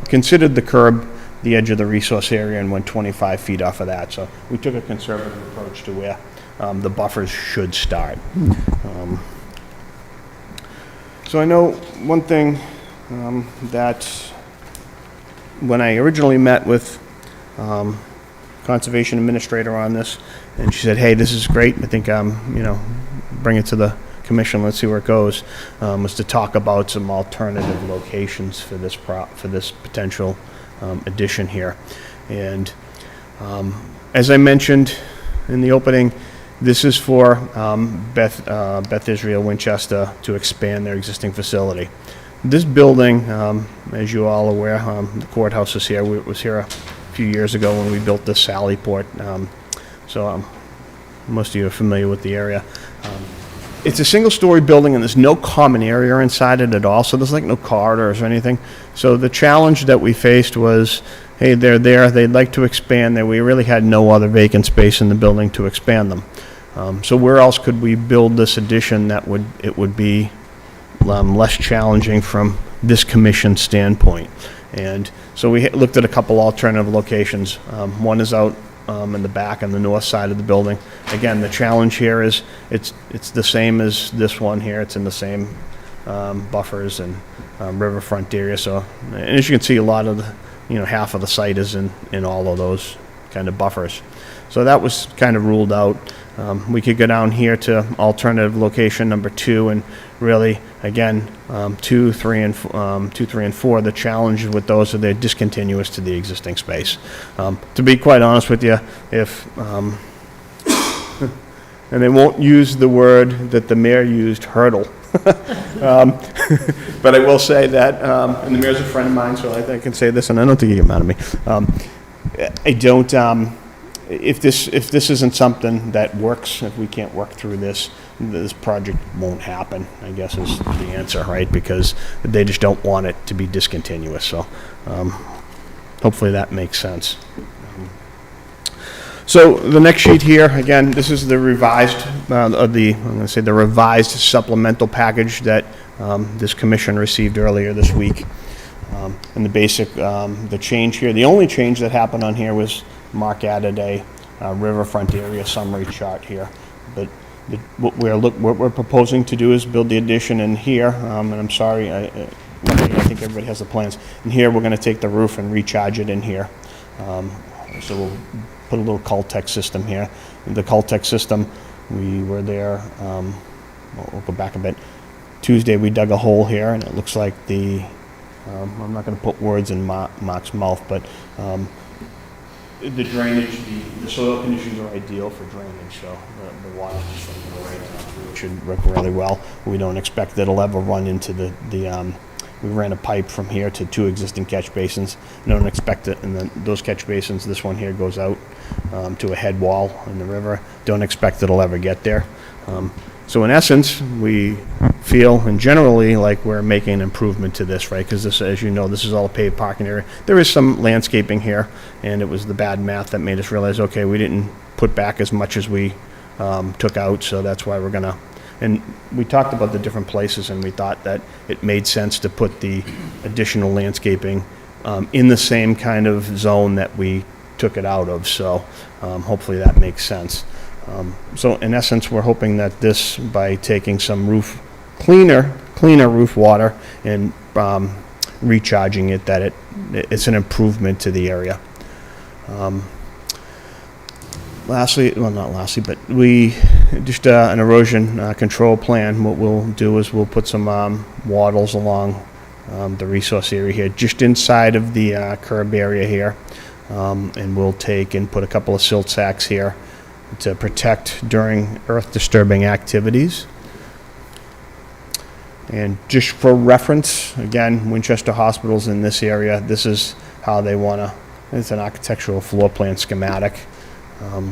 considered the curb the edge of the resource area and went 25 feet off of that. So we took a conservative approach to where the buffers should start. So I know one thing that when I originally met with Conservation Administrator on this, and she said, "Hey, this is great. I think bring it to the Commission. Let's see where it goes." Was to talk about some alternative locations for this potential addition here. And as I mentioned in the opening, this is for Beth Israel Winchester to expand their existing facility. This building, as you all are aware, the courthouse is here. It was here a few years ago when we built this Sally Port. So most of you are familiar with the area. It's a single-story building, and there's no common area inside it at all, so there's like no corridors or anything. So the challenge that we faced was, hey, they're there, they'd like to expand there. We really had no other vacant space in the building to expand them. So where else could we build this addition that would be less challenging from this commission standpoint? And so we looked at a couple alternative locations. One is out in the back on the north side of the building. Again, the challenge here is it's the same as this one here. It's in the same buffers and riverfront area. So, and as you can see, a lot of the, half of the site is in all of those kind of buffers. So that was kind of ruled out. We could go down here to alternative location number 2, and really, again, 2, 3, and 4. The challenge with those are they're discontinuous to the existing space. To be quite honest with you, if and they won't use the word that the mayor used, hurdle. But I will say that, and the mayor's a friend of mine, so I can say this, and I don't think he get mad at me. I don't. if this isn't something that works, if we can't work through this project won't happen, I guess is the answer, right? Because they just don't want it to be discontinuous, so hopefully that makes sense. So the next sheet here, again, this is the revised, I'm going to say the revised supplemental package that this commission received earlier this week. And the basic, the change here, the only change that happened on here was Mark added a riverfront area summary chart here. But what we're proposing to do is build the addition in here, and I'm sorry, I think everybody has the plans. In here, we're going to take the roof and recharge it in here. So we'll put a little Cultec system here. The Cultec system, we were there, we'll go back a bit. Tuesday, we dug a hole here, and it looks like I'm not going to put words in Mark's mouth, but the drainage, the soil conditions are ideal for drainage, so the water just doesn't go right down through. It should work really well. We don't expect that it'll ever run into we ran a pipe from here to 2 existing catch basins. Don't expect it, and then those catch basins, this one here goes out to a head wall in the river. Don't expect it'll ever get there. So in essence, we feel, and generally, like we're making an improvement to this, right? Because this, as you know, this is all a paved parking area. There is some landscaping here, and it was the bad math that made us realize, okay, we didn't put back as much as we took out, so that's why we're gonna, and we talked about the different places, and we thought that it made sense to put the additional landscaping in the same kind of zone that we took it out of, so hopefully that makes sense. So in essence, we're hoping that this, by taking some cleaner roof water and recharging it, that it's an improvement to the area. Lastly, well, not lastly, but we just an erosion control plan. What we'll do is we'll put some wattles along the resource area here, just inside of the curb area here, and we'll take and put a couple of silt sacks here to protect during earth disturbing activities. And just for reference, again, Winchester Hospital's in this area. This is how they want to, it's an architectural floor plan schematic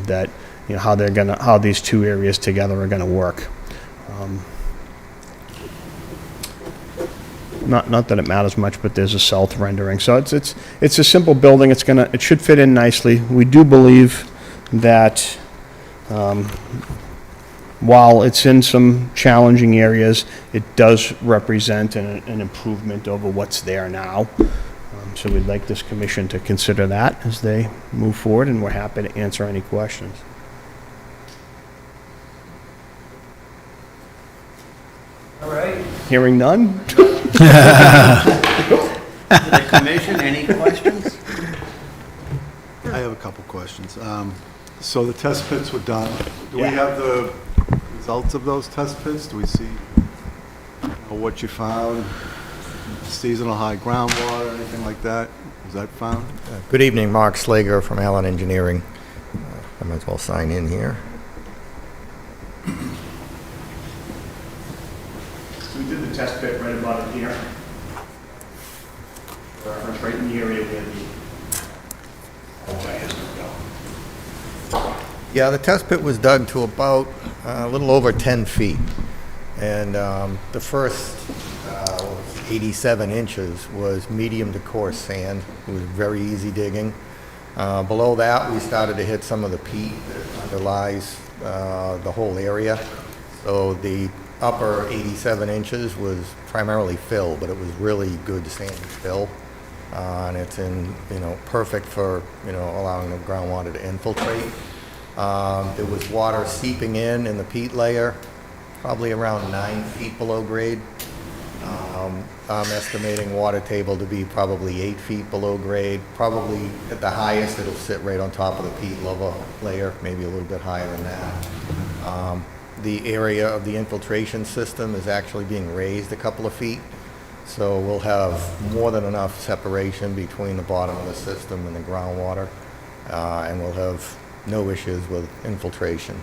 that, you know, how these 2 areas together are gonna work. Not that it matters much, but there's a south rendering. So it's a simple building. It should fit in nicely. We do believe that while it's in some challenging areas, it does represent an improvement over what's there now. So we'd like this commission to consider that as they move forward, and we're happy to answer any questions. All right. Hearing none? The commission, any questions? I have a couple questions. So the test pits were done. Do we Yeah. have the results of those test pits? Do we see what you found? Seasonal high groundwater, anything like that? Was that found? Good evening, Mark Slager from Allen Engineering. I might as well sign in here. So we did the test pit right about here. Reference right in the area where Yeah, the test pit was dug to about a little over 10 feet. And the first 87 inches was medium to coarse sand. It was very easy digging. Below that, we started to hit some of the peat that underlies the whole area. So the upper 87 inches was primarily fill, but it was really good sandy fill. And it's perfect for, allowing the groundwater to infiltrate. There was water seeping in the peat layer, probably around 9 feet below grade. I'm estimating water table to be probably 8 feet below grade. Probably at the highest, it'll sit right on top of the peat layer, maybe a little bit higher than that. The area of the infiltration system is actually being raised a couple of feet. So we'll have more than enough separation between the bottom of the system and the groundwater. And we'll have no issues with infiltration.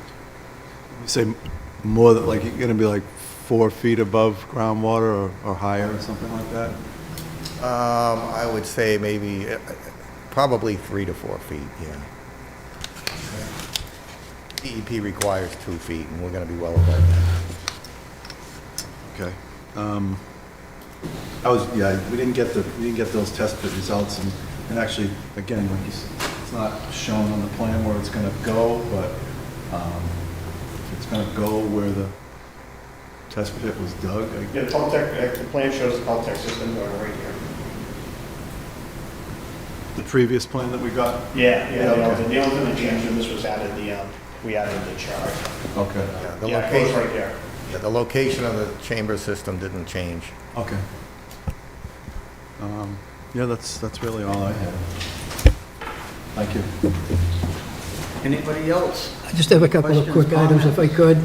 You say more than, like, you're gonna be like 4 feet above groundwater or higher or something like that? I would say maybe, probably 3 to 4 feet, yeah. DEP requires 2 feet, and we're gonna be well above that. Okay. We didn't get those test pit results, and actually, again, like you said, it's not shown on the plan where it's gonna go, but, it's gonna go where the test pit was dug. Yeah, the plan shows the Caltech system going right here. The previous plan that we got? Yeah, okay. the only thing that changed, and this was added, we added the chart. Okay, The Yeah, it goes location, right there. yeah, the location of the chamber system didn't change. okay. Yeah, that's really all I had. Thank you. Anybody else? I just have a couple of quick Questions, items if I could.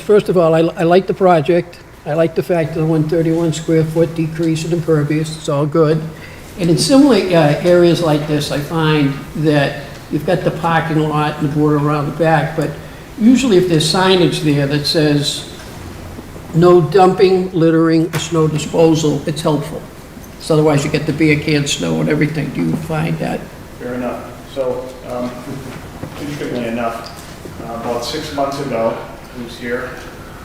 First of all, I like the project. I like the fact of the 131 square foot decrease in impervious. It's all good. And in similar areas like this, I find that you've got the parking lot and the border around the back, but usually if there's signage there that says no dumping, littering, or snow disposal, it's helpful. So otherwise you get the beer can snow and everything. Do you find that? Fair enough. So, interestingly enough, about 6 months ago, I was here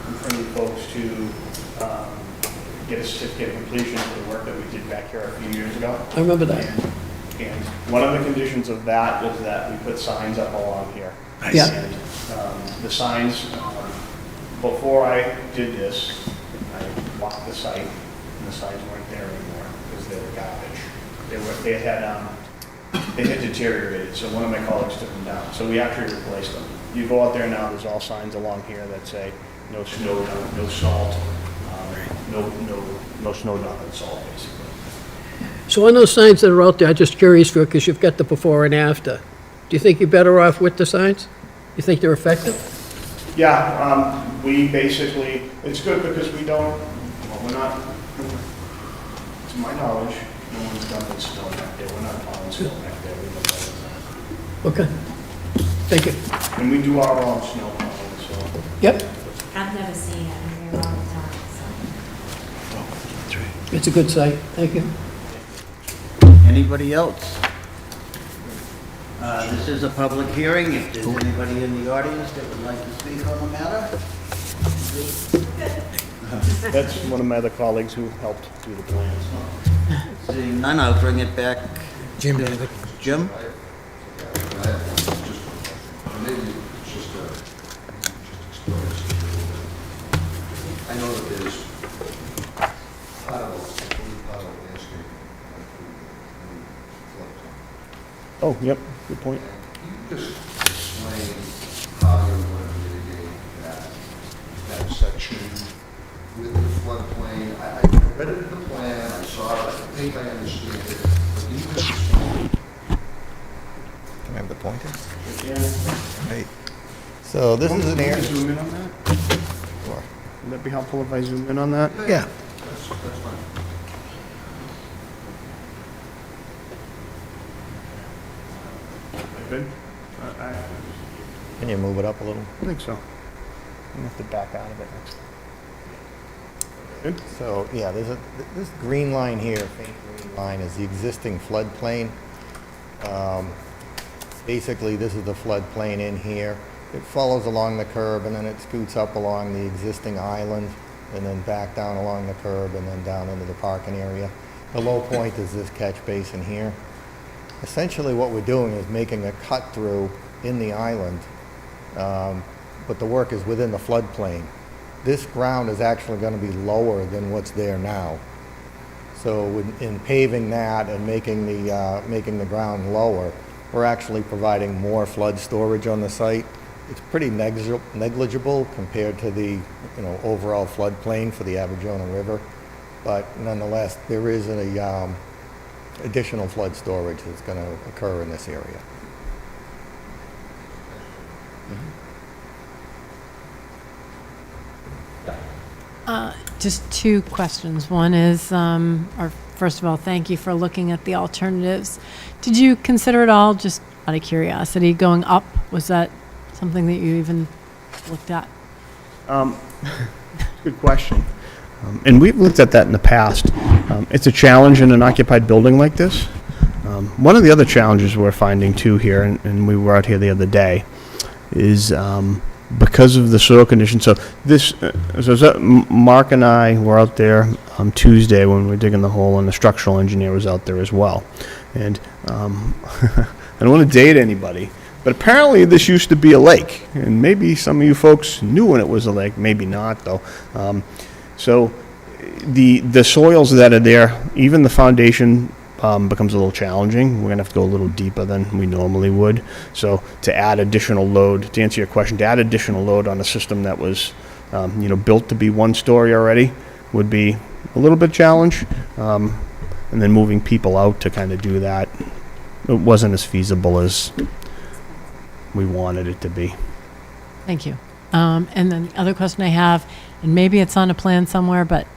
in front of you folks to get a certificate of completion for the work that we did back here a few years ago. I remember that. And one of the conditions of that was that we put signs up along here. Yeah. And the signs, before I did this, I walked the site, and the signs weren't there anymore because they were garbage. They had deteriorated, so one of my colleagues took them down. So we actually replaced them. You go out there now, there's all signs along here that say no snow dump, no salt, no snow dump and salt, basically. So on those signs that are out there, I'm just curious for, because you've got the before and after. Do you think you're better off with the signs? You think they're effective? Yeah, we basically, it's good because we're not, to my knowledge, no one's dumping snow back there. We're not hauling snow back there. We look at it. Okay. Thank you. And we do our own snow plowing, so. Yep, I've never seen it, I'm here all the time, so. it's a good site. Thank you. Anybody else? This is a public hearing. If there's anybody in the audience that would like to speak on the matter? That's one of my other colleagues who helped do the plans. Seeing none, I'll bring it back. Jim, Jim? Maybe it's just I know that there's part of landscape. Oh, yep, good point. Can you just explain how you're going to mitigate that section with the floodplain? I read it in the plan, I saw it, I think I understand it, but can you just explain? Can I have the pointer? Yeah. Right. So this is an area. Zoom in on that? Sure. Would that be helpful if I zoom in on that? Yeah. That's fine. Good? Can you move it up a little? I think so. I'm have to back out of it next. Good? So, yeah, this green line here, faint green line, is the existing floodplain. Basically, this is the floodplain in here. It follows along the curb, and then it scoots up along the existing island, and then back down along the curb, and then down into the parking area. The low point is this catch basin here. Essentially, what we're doing is making a cut through in the island, but the work is within the floodplain. This ground is actually going to be lower than what's there now. So in paving that and making the ground lower, we're actually providing more flood storage on the site. It's pretty negligible compared to the overall floodplain for the Aberjona River, but nonetheless, there is a additional flood storage that's going to occur in this area. Just two questions. One is, or first of all, thank you for looking at the alternatives. Did you consider at all, just out of curiosity, going up? Was that something that you even looked at? Good question. And we've looked at that in the past. It's a challenge in an occupied building like this. One of the other challenges we're finding too here, and we were out here the other day, is because of the soil condition. So this, Mark and I were out there Tuesday when we were digging the hole, and the structural engineer was out there as well. And I don't want to date anybody, but apparently this used to be a lake, and maybe some of you folks knew when it was a lake, maybe not though. So the soils that are there, even the foundation becomes a little challenging. We're gonna have to go a little deeper than we normally would. So to add additional load, to answer your question, to add additional load on a system that was, built to be one story already would be a little bit challenge. And then moving people out to kind of do that, it wasn't as feasible as we wanted it to be. Thank you. And then the other question I have, and maybe it's on a plan somewhere, but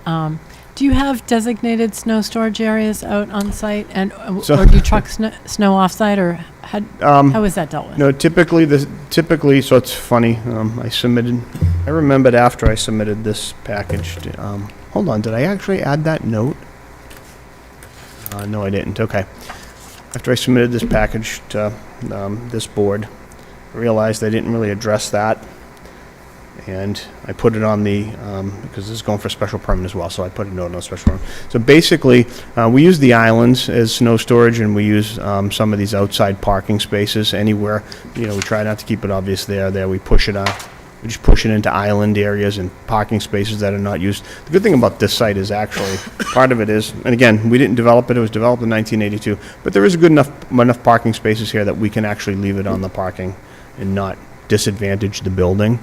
do you have designated snow storage areas out on site, and or do you truck snow off site, or how is that dealt with? No, typically, so it's funny. I remembered after I submitted this package. Hold on, did I actually add that note? No, I didn't. Okay. After I submitted this package to this board, I realized I didn't really address that. And I put it on the, because this is going for special permit as well, so I put a note on the special permit. So basically, we use the islands as snow storage, and we use some of these outside parking spaces anywhere. We try not to keep it obvious there. We push it out. We just push it into island areas and parking spaces that are not used. The good thing about this site is actually, part of it is, and again, we didn't develop it was developed in 1982, but there is good enough parking spaces here that we can actually leave it on the parking and not disadvantage the building.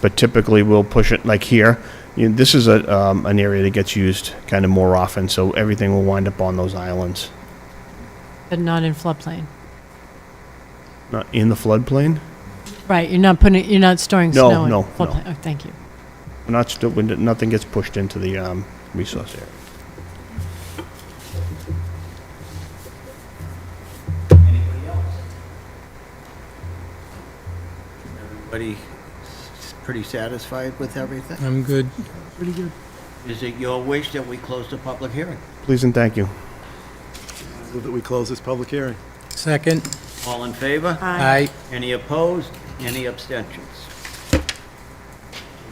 But typically we'll push it like here. This is an area that gets used kind of more often, so everything will wind up on those islands. But not in floodplain. Not in the floodplain? Right, you're not storing snow in floodplain. No. Oh, thank you. Nothing gets pushed into the resource area. Everybody pretty satisfied with everything? I'm good. Pretty good. Is it your wish that we close the public hearing? Please and thank you. Move that we close this public hearing. Second. All in favor? Aye. Any opposed? Any abstentions?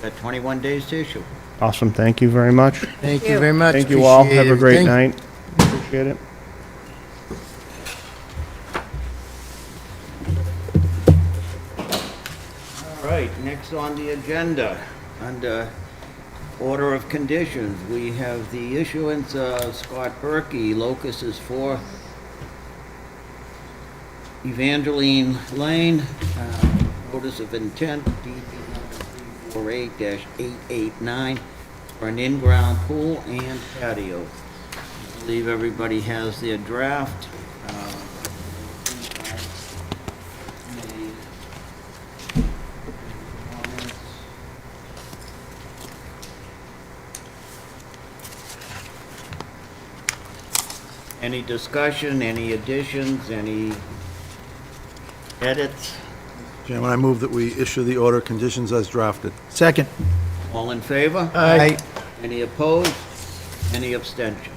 Got 21 days to issue. Awesome, thank you very much. Thank you very much. Thank you all, Appreciate have a great everything. night. Appreciate it. All right, next on the agenda, under order of conditions, we have the issuance of Scott Berkey, Locus's 4th Evangeline Lane, notice of intent, DB number 348-889, for an in-ground pool and patio. I believe everybody has their draft. Any discussion, any additions, any edits? Chairman, I move that we issue the order of conditions as drafted. Second. All in favor? Aye. Any opposed? Any abstentions?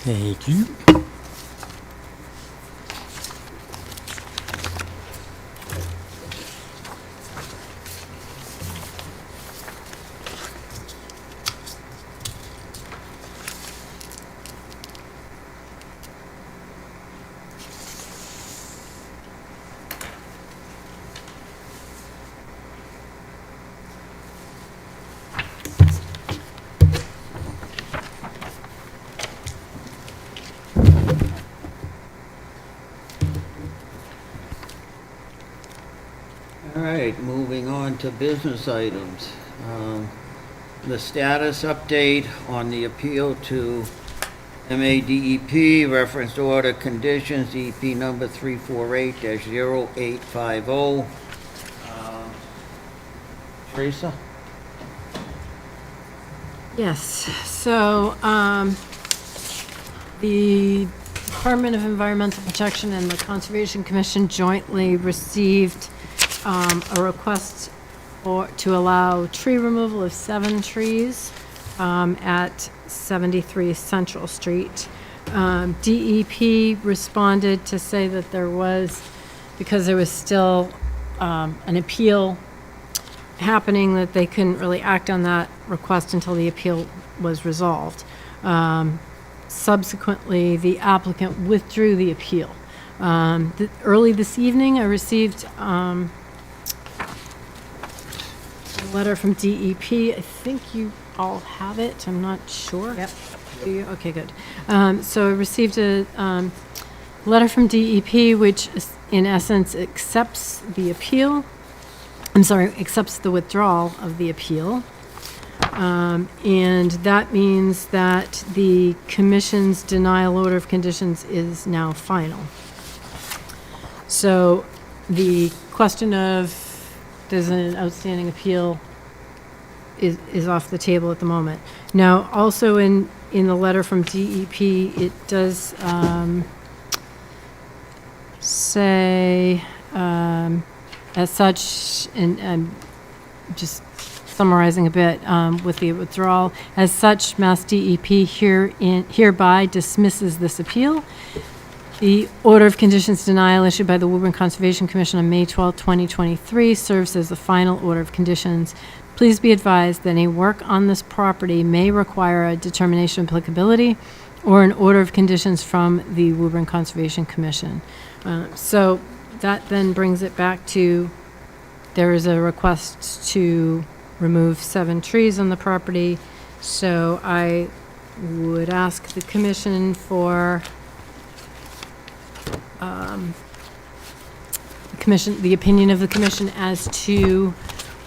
Thank you. right, moving on to business items. The status update on the appeal to MADEP, referenced order conditions, EP number 348-0850. Teresa? Yes, so, the Department of Environmental Protection and the Conservation Commission jointly received, a request to allow tree removal of 7 trees, at 73 Central Street. DEP responded to say that there was, because there was still, an appeal happening, that they couldn't really act on that request until the appeal was resolved. Subsequently, the applicant withdrew the appeal. Early this evening, I received a letter from DEP. I think you all have it. I'm not sure. Yep. Do you? Okay, good. So I received a letter from DEP, which in essence accepts the appeal. Accepts the withdrawal of the appeal. And that means that the commission's denial order of conditions is now final. So the question of there's an outstanding appeal is off the table at the moment. Now, also in the letter from DEP, it does say, as such, and I'm just summarizing a bit, with the withdrawal, as such, Mass DEP hereby dismisses this appeal. The order of conditions denial issued by the Woburn Conservation Commission on May 12, 2023 serves as the final order of conditions. Please be advised that any work on this property may require a determination of applicability or an order of conditions from the Woburn Conservation Commission. So that then brings it back to, there is a request to remove 7 trees on the property. So I would ask the commission for the opinion of the commission as to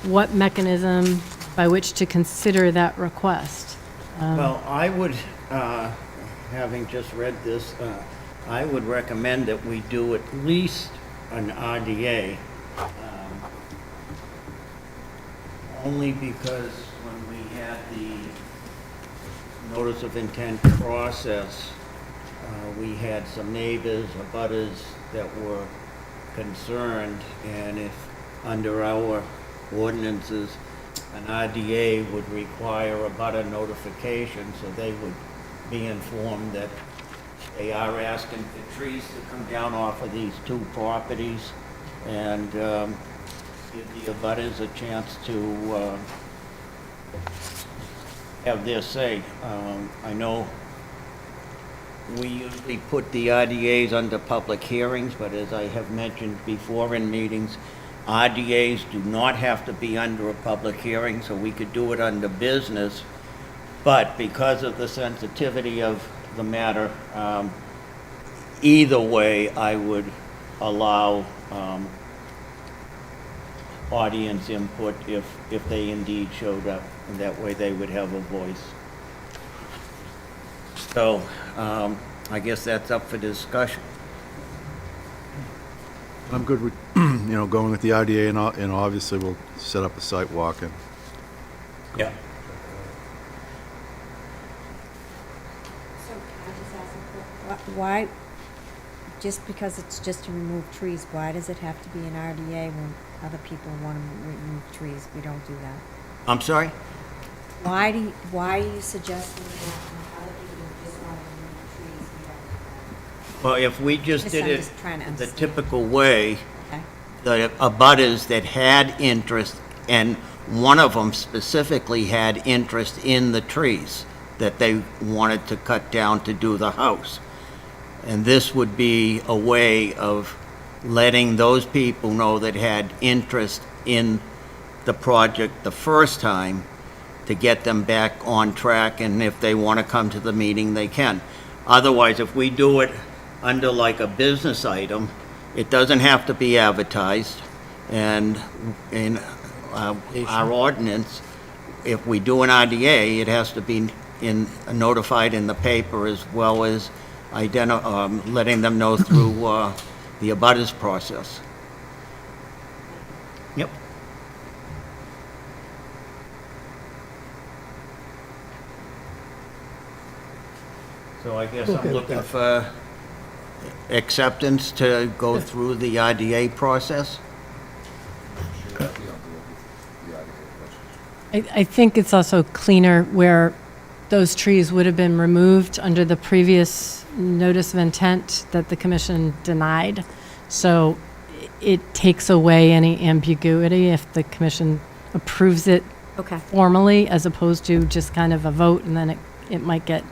what mechanism by which to consider that request. Well, I would, having just read this, I would recommend that we do at least an RDA, only because when we had the notice of intent process, we had some neighbors or butters that were concerned, and if under our ordinances, an RDA would require a butter notification, so they would be informed that they are asking for trees to come down off of these 2 properties, and give the abutters a chance to have their say. I know we usually put the RDAs under public hearings, but as I have mentioned before in meetings, RDAs do not have to be under a public hearing, so we could do it under business. But because of the sensitivity of the matter, either way, I would allow audience input if they indeed showed up, and that way they would have a voice. So, I guess that's up for discussion. I'm good with, going with the IDA, and obviously we'll set up a site walk and. Yeah. So can I just ask why, just because it's just to remove trees, why does it have to be an RDA when other people want to remove trees? We don't do that. I'm sorry? Why are you suggesting that when other people just want to remove trees, we don't do that? Well, if we just Just- did I'm it just trying to the understand. typical way, Okay. the abutters that had interest, and one of them specifically had interest in the trees that they wanted to cut down to do the house. And this would be a way of letting those people know that had interest in the project the first time, to get them back on track, and if they want to come to the meeting, they can. Otherwise, if we do it under like a business item, it doesn't have to be advertised. And in our ordinance, if we do an RDA, it has to be notified in the paper as well as letting them know through the abutters process. Yep. So I guess I'm looking for acceptance to go through the RDA process. I think it's also cleaner where those trees would have been removed under the previous notice of intent that the commission denied. So it takes away any ambiguity if the commission approves it Okay, formally as opposed to just kind of a vote and then it might get,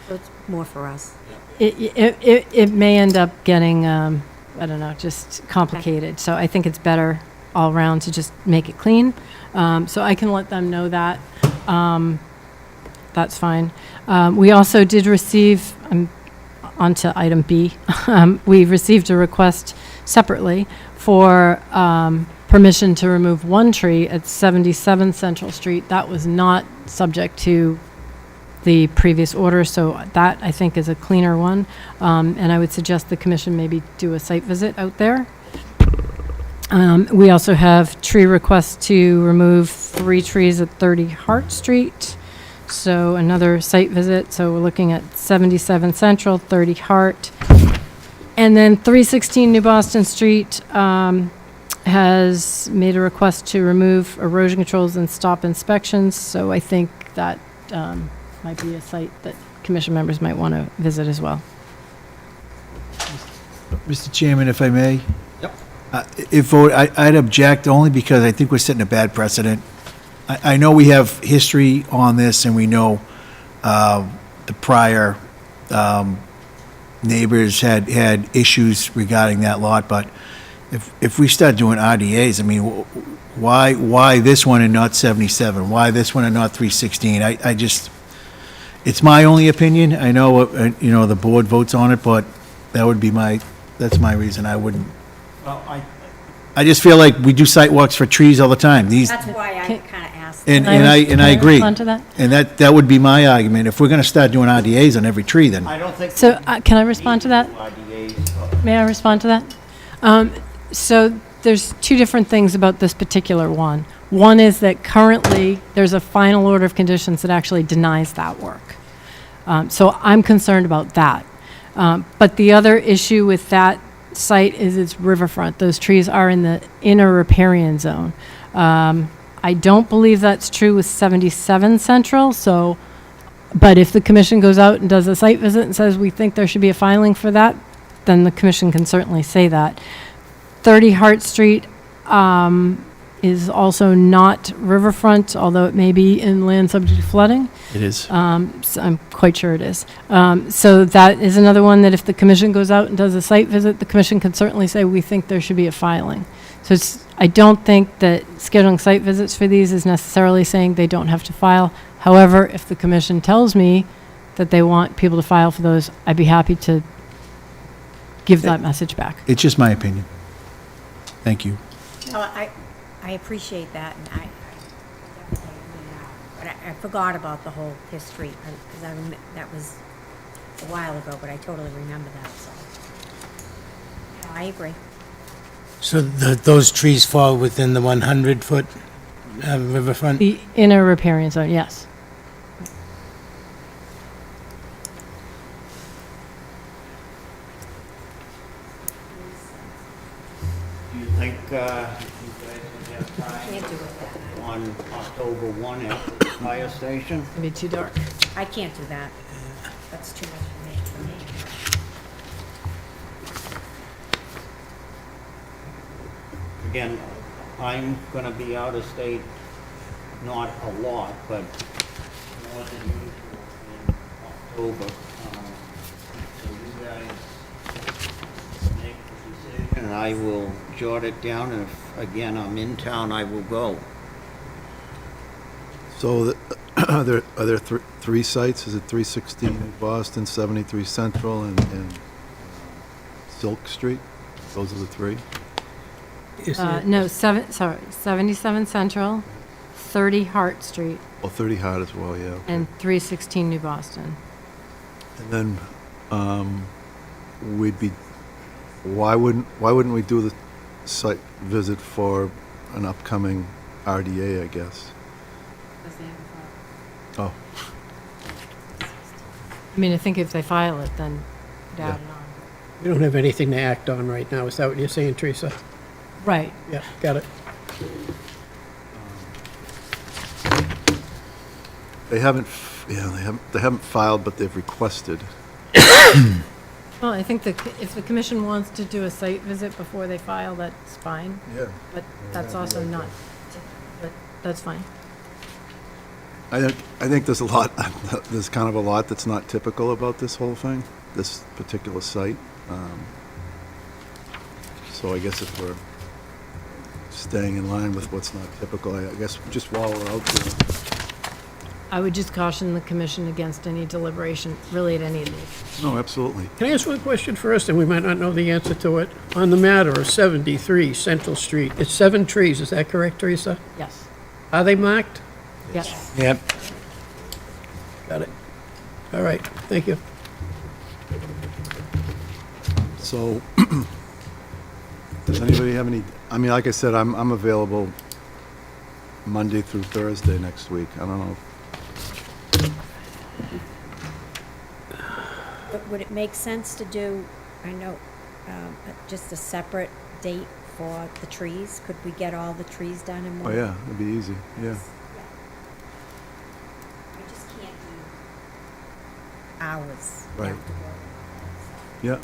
so it's more for us. it may end up getting, I don't know, just complicated. So I think it's better all around to just make it clean. So I can let them know that. That's fine. We also did receive, on to item B, we received a request separately for permission to remove one tree at 77 Central Street. That was not subject to the previous order, so that, I think, is a cleaner one. And I would suggest the commission maybe do a site visit out there. We also have tree requests to remove 3 trees at 30 Hart Street. So another site visit. So we're looking at 77 Central, 30 Hart. And then 316 New Boston Street has made a request to remove erosion controls and stop inspections. So I think that might be a site that commission members might want to visit as well. Mr. Chairman, if I may? Yep. I'd object only because I think we're setting a bad precedent. I know we have history on this, and we know the prior neighbors had issues regarding that lot, but if we start doing RDAs, I mean, why this one and not 77? Why this one and not 316? I just, it's my only opinion. I know, the board votes on it, but that's my reason. I wouldn't. Well, I just feel like we do site walks for trees all the time. That's why I kind of asked. And Can I agree. respond to that? And that would be my argument. If we're gonna start doing RDAs on every tree, then. I don't think. So can I respond to that? RDAs, May I respond to that? So there's 2 different things about this particular one. One is that currently, there's a final order of conditions that actually denies that work. So I'm concerned about that. But the other issue with that site is it's riverfront. Those trees are in the inner riparian zone. I don't believe that's true with 77 Central, but if the commission goes out and does a site visit and says we think there should be a filing for that, then the commission can certainly say that. 30 Hart Street is also not riverfront, although it may be in land subject to flooding. It is. So I'm quite sure it is. So that is another one that if the commission goes out and does a site visit, the commission can certainly say, we think there should be a filing. So I don't think that scheduling site visits for these is necessarily saying they don't have to file. However, if the commission tells me that they want people to file for those, I'd be happy to give that message back. It's just my opinion. Thank you. Well, I appreciate that, and I definitely agree now. But I forgot about the whole history, because that was a while ago, but I totally remember that, so. I agree. So those trees fall within the 100-foot riverfront? The inner riparian zone, yes. Do you think you guys would have time Can't do it that night. on October 1 at the fire station? It'd be too dark. I can't do that. That's too much for me. Again, I'm going to be out of state, not a lot, but more than usual in October. So you guys make the decision, and I will jot it down, and if, again, I'm in town, I will go. So are there 3 sites? Is it 316 Boston, 73 Central, and Silk Street? Those are the 3? Is it- No, 77 Central, 30 Hart Street, Well, 30 Hart as well, yeah. Okay. and 316 New Boston. And then, why wouldn't we do the site visit for an upcoming RDA, I guess? Oh, I mean, I think if they file it, then add it on. We don't have anything to act on right now. Is that what you're saying, Teresa? Right. Yeah, got it. they haven't filed, but they've requested. Well, I think if the commission wants to do a site visit before they file, that's fine. Yeah. But that's also not, but that's fine. I think there's a lot, there's kind of a lot that's not typical about this whole thing, this particular site. So I guess if we're staying in line with what's not typical, I guess just while we're out there. I would just caution the commission against any deliberation, really, at any of these. No, absolutely. Can I ask one question first, and we might not know the answer to it? On the matter of 73 Central Street, it's 7 trees, is that correct, Teresa? Yes. Are they marked? Yes. Yep. Got it. All right, thank you. So, does anybody have any, I mean, like I said, I'm available Monday through Thursday next week. I don't know. But would it make sense to do, I know, just a separate date for the trees? Could we get all the trees done in Oh, one? yeah, it'd be easy, yeah. I just can't do hours. Right. Yeah.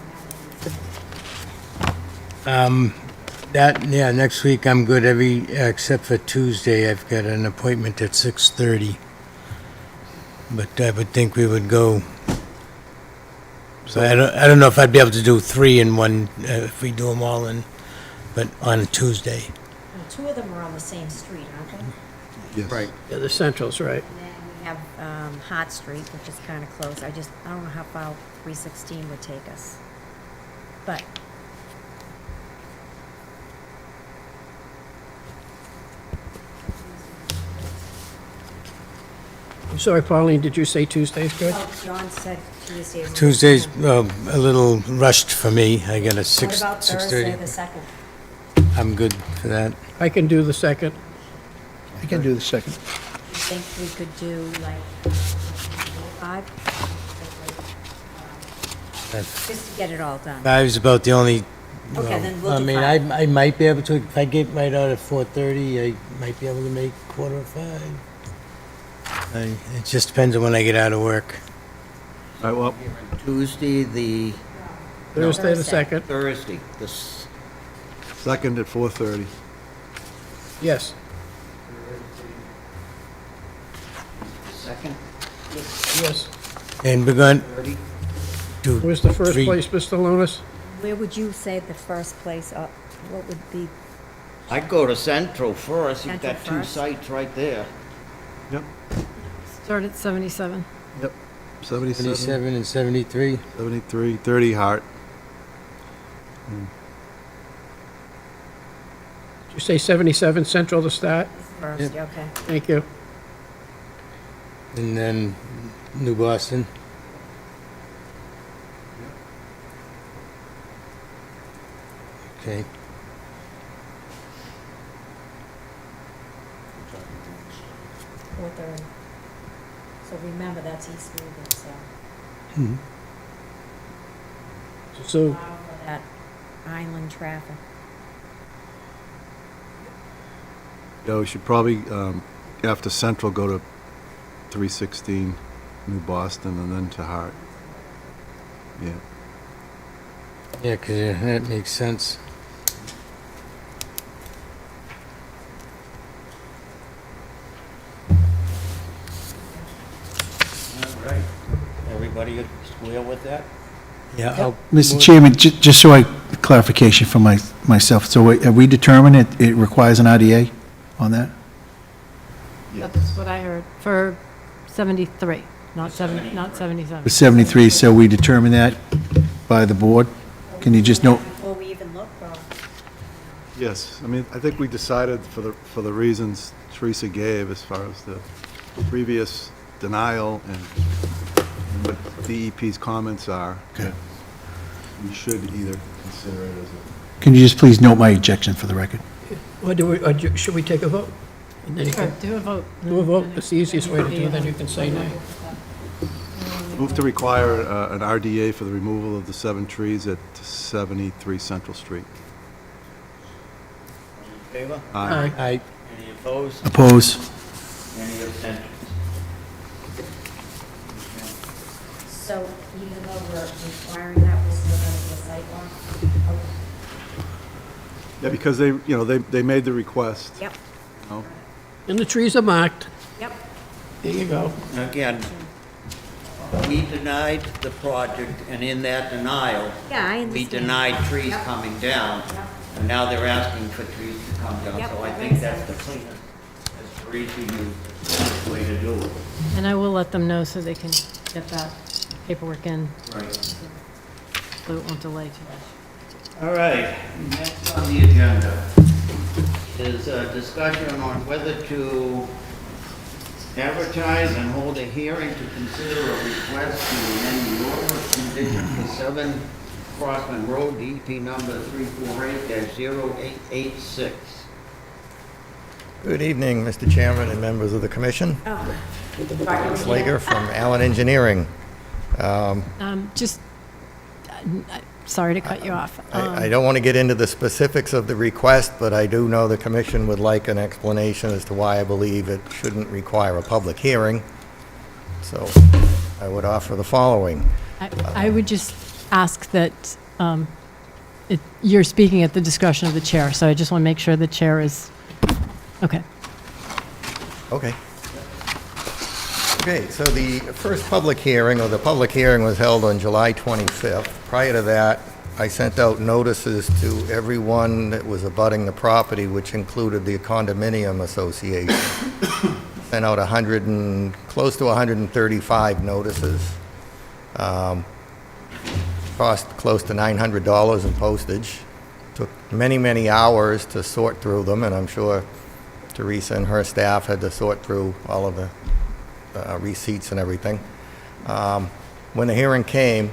Yeah, next week I'm good except for Tuesday. I've got an appointment at 6:30. But I would think we would go, so I don't know if I'd be able to do 3 in one, if we do them all in, but on a Tuesday. Well, 2 of them are on the same street, aren't they? Yes. Right. Yeah, the Central's right. And then we have Hart Street, which is kind of close. I don't know how far 316 would take us. But I'm sorry, Pauline, did you say Tuesday's good? oh, John said Tuesdays. Tuesday's a little rushed for me. I got a What 6, about Thursday, 6:30. the 2nd? I'm good for that. I can do the 2nd. I can do the 2nd. You think we could do like 5? Just to get it all done. 5's about the only, Okay, then we'll I do mean, 5. I might be able to, if I get right out at 4:30, I might be able to make 4:45. It just depends on when I get out of work. All right, well, Tuesday, the Thursday, the Thursday. 2nd. Thursday, second at 4:30. Yes. second, Yes. And we're going 30. to Where's the first 3. place, Mr. Lunas? Where would you say the first place up? What would be, I'd go to Central first. You've Central got 2 first? sites right there. Yep, Start at 77. yep. 77, 77 and 73. 73, 30 Hart. Did you say 77 Central to start? first, okay. Thank you. And then New Boston. Okay. Four thirty. So remember, that's East Woburn, so. So, Allow for that island traffic. Yeah, we should probably, after Central, go to 316 New Boston and then to Hart. Yeah. Yeah, because that makes sense. All right. Everybody square with that? Yeah, I'll Mr. Chairman, just so clarification for myself, so have we determined it requires an RDA on that? That's what I heard, for 73, not 77. For 73, so we determined that by the board? Can you just note? Before we even look, or Yes, I mean, I think we decided for the reasons Teresa gave as far as the previous denial and what DEP's comments are. Okay. We should either consider it as a Can you just please note my objection for the record? Or should we take a vote? And then you Sure, can do a vote. do a vote. That's the easiest way to do it, then you can say nay. move to require an RDA for the removal of the 7 trees at 73 Central Street. In favor? Aye. Any opposed? Oppose? Any abstentions? So even though we're requiring that, we're still going to do a sidewalk? Yeah, because they made the request. Yep, you know. And the trees are marked. yep. There you go. Again, we denied the project, and in that denial, Yeah, I we understand. denied trees Yep. coming down, Yep. and now they're asking for trees to come down. Yep, So I that think makes that's the sense. cleanest, as Teresa used, way to do it. And I will let them know so they can get that paperwork in, Right. so it won't delay too much. All right, next on the agenda is a discussion on whether to advertise and hold a hearing to consider a request to amend the order of condition for 7 Crossman Road, DEP number 348-0886. Good evening, Mr. Chairman and members of the commission. Oh. Slager from Allen Engineering. Just, sorry to cut you off. I don't want to get into the specifics of the request, but I do know the commission would like an explanation as to why I believe it shouldn't require a public hearing. So I would offer the following. I would just ask that, you're speaking at the discretion of the chair, so I just want to make sure the chair is, okay. Okay. Okay, so the first public hearing, or the public hearing was held on July 25th. Prior to that, I sent out notices to everyone that was abutting the property, which included the condominium association. Sent out close to 135 notices. Cost close to $900 in postage. Took many, many hours to sort through them, and I'm sure Teresa and her staff had to sort through all of the receipts and everything. When the hearing came,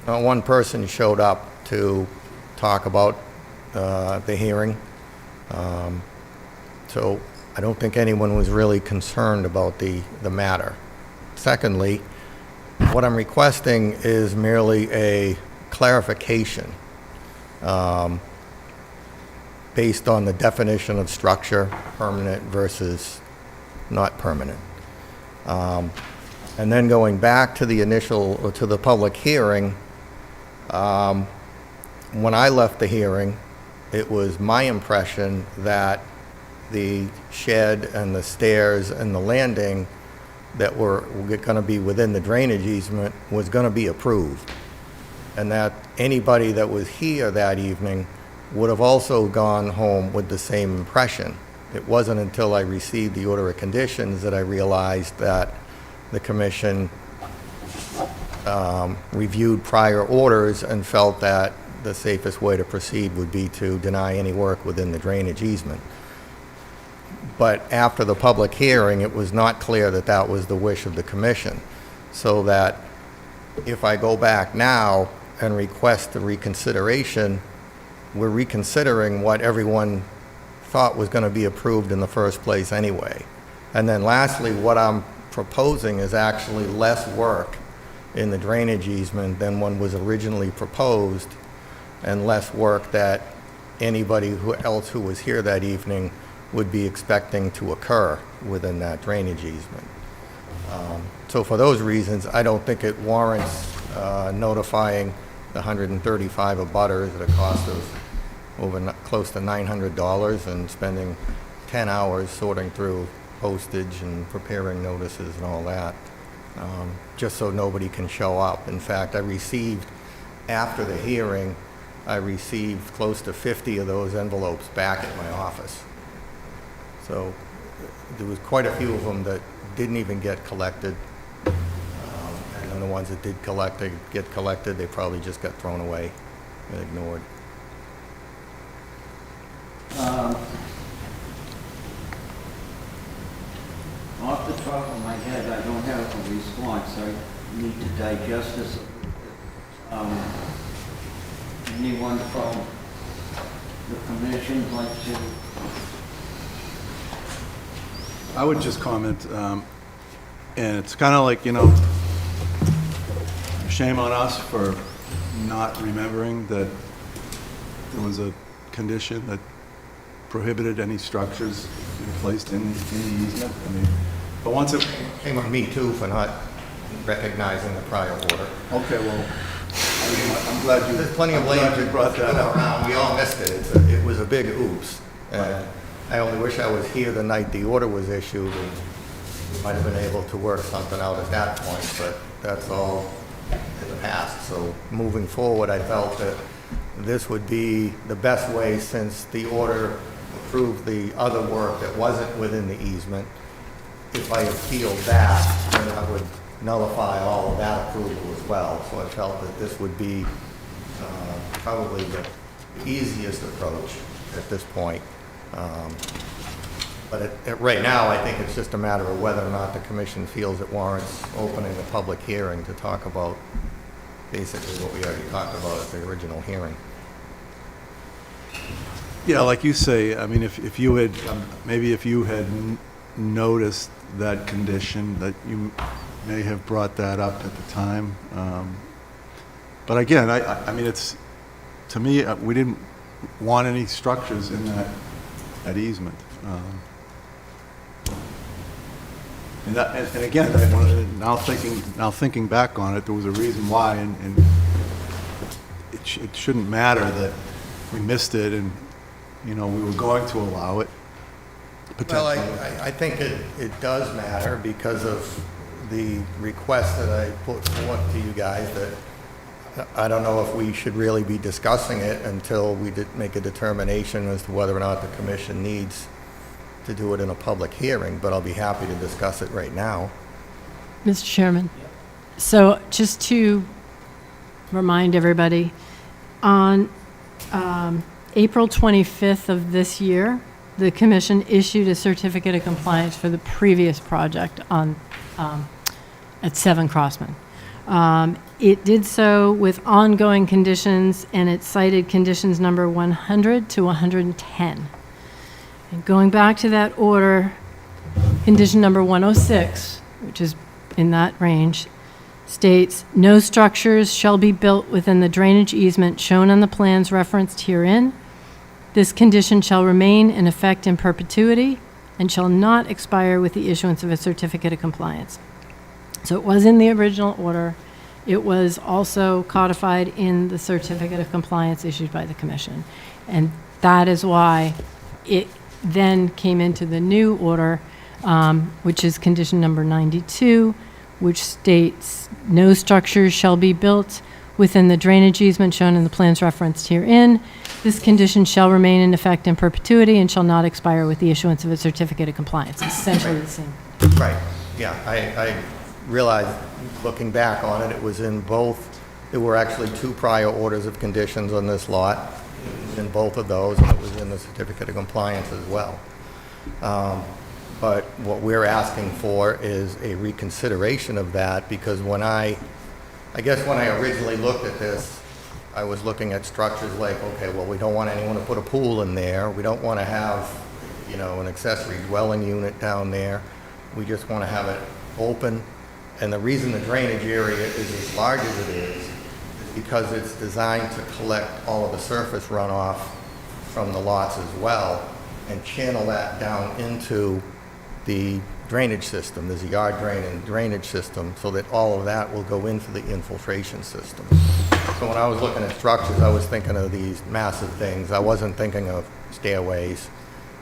not one person showed up to talk about the hearing. So I don't think anyone was really concerned about the matter. Secondly, what I'm requesting is merely a clarification based on the definition of structure, permanent versus not permanent. And then going back to the public hearing, when I left the hearing, it was my impression that the shed and the stairs and the landing that were going to be within the drainage easement was going to be approved. And that anybody that was here that evening would have also gone home with the same impression. It wasn't until I received the order of conditions that I realized that the commission reviewed prior orders and felt that the safest way to proceed would be to deny any work within the drainage easement. But after the public hearing, it was not clear that that was the wish of the commission. So that if I go back now and request the reconsideration, we're reconsidering what everyone thought was going to be approved in the first place anyway. And then lastly, what I'm proposing is actually less work in the drainage easement than one was originally proposed, and less work that anybody else who was here that evening would be expecting to occur within that drainage easement. So for those reasons, I don't think it warrants notifying the 135 abutters at a cost of close to $900 and spending 10 hours sorting through postage and preparing notices and all that, just so nobody can show up. In fact, after the hearing, I received close to 50 of those envelopes back at my office. So there was quite a few of them that didn't even get collected. And then the ones that did get collected, they probably just got thrown away and ignored. Off the top of my head, I don't have a response. I need to digest this. Anyone from the commission like to? I would just comment, and it's kind of like, you know, shame on us for not remembering that there was a condition that prohibited any structures being placed in the easement. I mean, but once it... Shame on me too for not recognizing the prior order. Okay, well, I'm glad you... There's plenty of land you brought that up. around. We all missed it. It was a big oops. I only wish I was here the night the order was issued, and we might have been able to work something out at that point, but that's all in the past. So moving forward, I felt that this would be the best way, since the order approved the other work that wasn't within the easement. If I appealed that, then I would nullify all of that approval as well. So I felt that this would be probably the easiest approach at this point. But right now, I think it's just a matter of whether or not the commission feels it warrants opening a public hearing to talk about basically what we already talked about at the original hearing. Yeah, like you say, I mean, if you had, maybe if you had noticed that condition, that you may have brought that up at the time. But again, I mean, it's, to me, we didn't want any structures in that easement. And again, now thinking back on it, there was a reason why, and it shouldn't matter that we missed it, and you know, we were going to allow it. Well, I think it does matter because of the request that I put forth to you guys, that I don't know if we should really be discussing it until we make a determination as to whether or not the commission needs to do it in a public hearing, but I'll be happy to discuss it right now. Mr. Chairman, so just to remind everybody, on April 25th of this year, the commission issued a certificate of compliance for the previous project on at 7 Crossman. It did so with ongoing conditions, and it cited conditions number 100 to 110. And going back to that order, condition number 106, which is in that range, states, "No structures shall be built within the drainage easement shown on the plans referenced herein. This condition shall remain in effect in perpetuity and shall not expire with the issuance of a certificate of compliance." So it was in the original order. It was also codified in the certificate of compliance issued by the commission. And that is why it then came into the new order, which is condition number 92, which states, "No structures shall be built within the drainage easement shown in the plans referenced herein. This condition shall remain in effect in perpetuity and shall not expire with the issuance of a certificate of compliance." Essentially the same. Right, yeah, I realized, looking back on it, it was in both, there were actually 2 prior orders of conditions on this lot, in both of those, and it was in the certificate of compliance as well. But what we're asking for is a reconsideration of that, because when I guess when I originally looked at this, I was looking at structures like, okay, well, we don't want anyone to put a pool in there, we don't want to have, you know, an accessory dwelling unit down there, we just want to have it open. And the reason the drainage area is as large as it is because it's designed to collect all of the surface runoff from the lots as well and channel that down into the drainage system. There's a yard drain and drainage system, so that all of that will go into the infiltration system. So when I was looking at structures, I was thinking of these massive things. I wasn't thinking of stairways,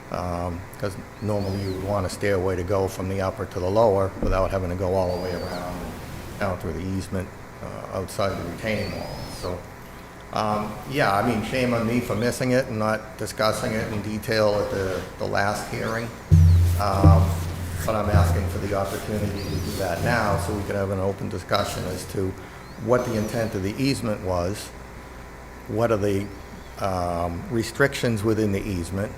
because normally you would want a stairway to go from the upper to the lower without having to go all the way around down through the easement outside the retaining wall. So, yeah, I mean, shame on me for missing it and not discussing it in detail at the last hearing. But I'm asking for the opportunity to do that now so we can have an open discussion as to what the intent of the easement was, what are the restrictions within the easement?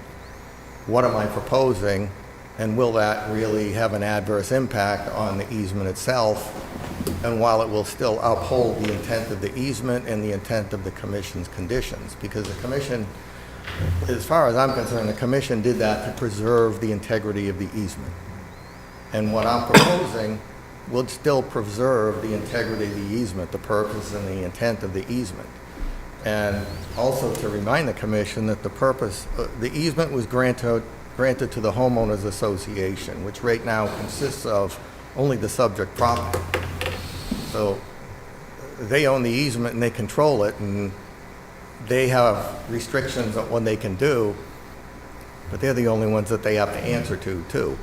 What am I proposing? And will that really have an adverse impact on the easement itself? And while it will still uphold the intent of the easement and the intent of the commission's conditions, because the commission, as far as I'm concerned, the commission did that to preserve the integrity of the easement. And what I'm proposing will still preserve the integrity of the easement, the purpose and the intent of the easement. And also to remind the commission that the purpose, the easement was granted to the homeowners association, which right now consists of only the subject property. So they own the easement and they control it, and they have restrictions on what they can do, but they're the only ones that they have to answer to, too,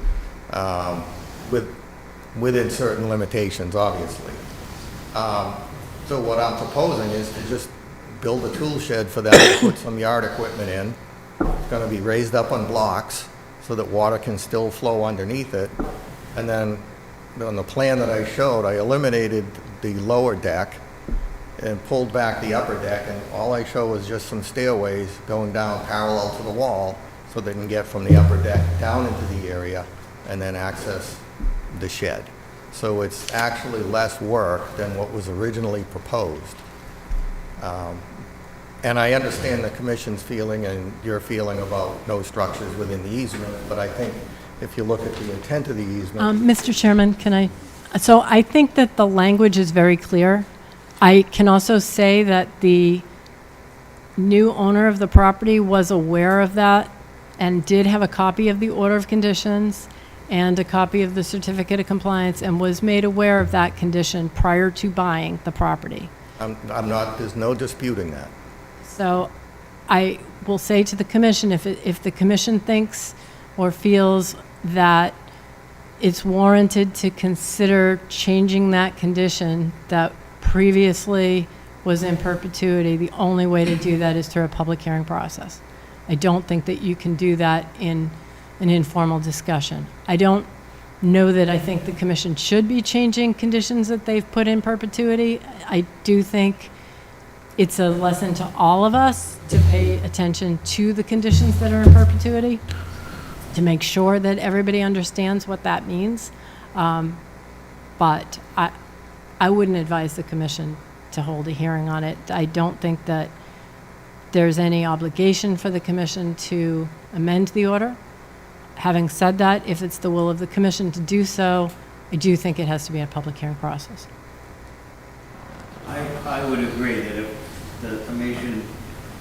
within certain limitations, obviously. So what I'm proposing is to just build a tool shed for them to put some yard equipment in. It's going to be raised up on blocks so that water can still flow underneath it. And then on the plan that I showed, I eliminated the lower deck and pulled back the upper deck, and all I show is just some stairways going down parallel to the wall so they can get from the upper deck down into the area and then access the shed. So it's actually less work than what was originally proposed. And I understand the commission's feeling and your feeling about no structures within the easement, but I think if you look at the intent of the easement... Mr. Chairman, can I? So I think that the language is very clear. I can also say that the new owner of the property was aware of that and did have a copy of the order of conditions and a copy of the certificate of compliance and was made aware of that condition prior to buying the property. I'm not, there's no disputing that. So I will say to the commission, if the commission thinks or feels that it's warranted to consider changing that condition that previously was in perpetuity, the only way to do that is through a public hearing process. I don't think that you can do that in an informal discussion. I don't know that I think the commission should be changing conditions that they've put in perpetuity. I do think it's a lesson to all of us to pay attention to the conditions that are in perpetuity, to make sure that everybody understands what that means. But I wouldn't advise the commission to hold a hearing on it. I don't think that there's any obligation for the commission to amend the order. Having said that, if it's the will of the commission to do so, I do think it has to be a public hearing process. I would agree that if the commission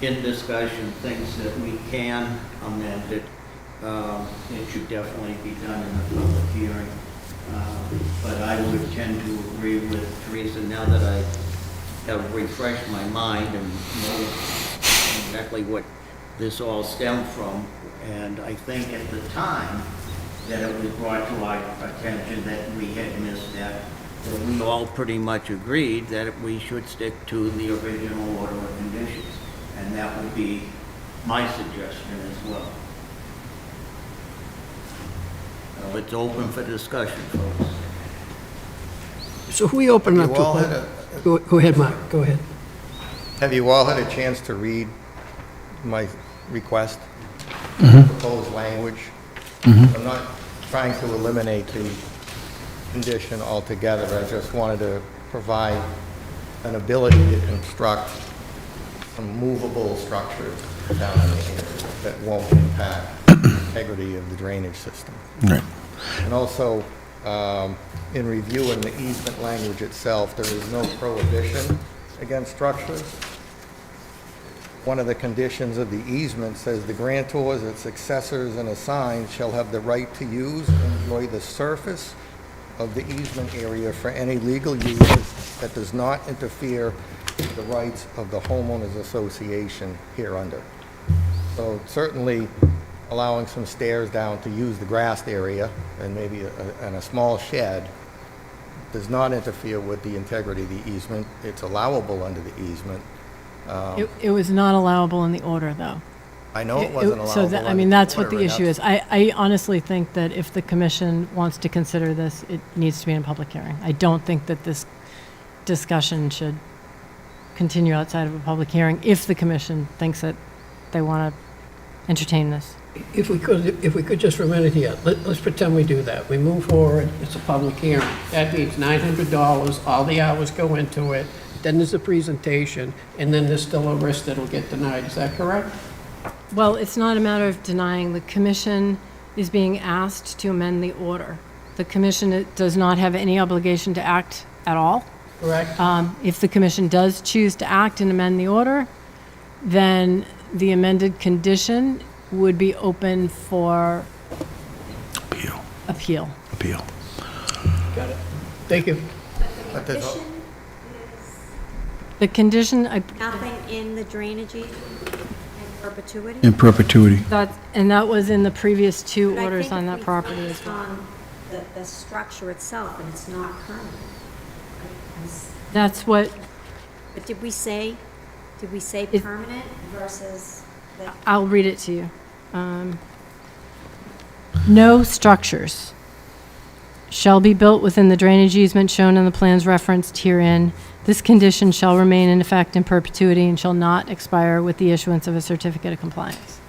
in discussion thinks that we can amend it, it should definitely be done in a public hearing. But I would tend to agree with Teresa now that I have refreshed my mind and know exactly what this all stemmed from. And I think at the time that it was brought to our attention that we had missed that we all pretty much agreed that we should stick to the original order of conditions. And that would be my suggestion as well. So it's open for discussion, folks. So who we open up You all had to? Go ahead, Mark, go ahead. Have you all had a chance to read my request, proposed language? I'm not trying to eliminate the condition altogether. I just wanted to provide an ability to construct some movable structures down in the area that won't impact the integrity of the drainage system. Right. And also, in reviewing the easement language itself, there is no prohibition against structures. One of the conditions of the easement says the grantors, its successors, and assigns shall have the right to use and enjoy the surface of the easement area for any legal use that does not interfere with the rights of the homeowners association hereunder. So certainly allowing some stairs down to use the grassed area and maybe a small shed does not interfere with the integrity of the easement. It's allowable under the easement. It was not allowable in the order, though. I know it wasn't allowable. So that, I mean, that's what the issue is. I honestly think that if the commission wants to consider this, it needs to be in a public hearing. I don't think that this discussion should continue outside of a public hearing if the commission thinks that they want to entertain this. If we could just for a minute here, let's pretend we do that. We move forward, it's a public hearing. That means $900, all the hours go into it, then there's a presentation, and then there's still a risk that it'll get denied. Is that correct? Well, it's not a matter of denying. The commission is being asked to amend the order. The commission does not have any obligation to act at all. Correct? If the commission does choose to act and amend the order, then the amended condition would be open for appeal. Got it. Thank you. But there's a- Condition The condition, is nothing in the drainage easement in perpetuity? In perpetuity. and that was in the previous two But I orders think on if that we property as focused well. on the structure itself, and it's not permanent. That's what, But did we say permanent versus the? I'll read it to you. No structures shall be built within the drainage easement shown in the plans referenced herein. This condition shall remain in effect in perpetuity and shall not expire with the issuance of a certificate of compliance.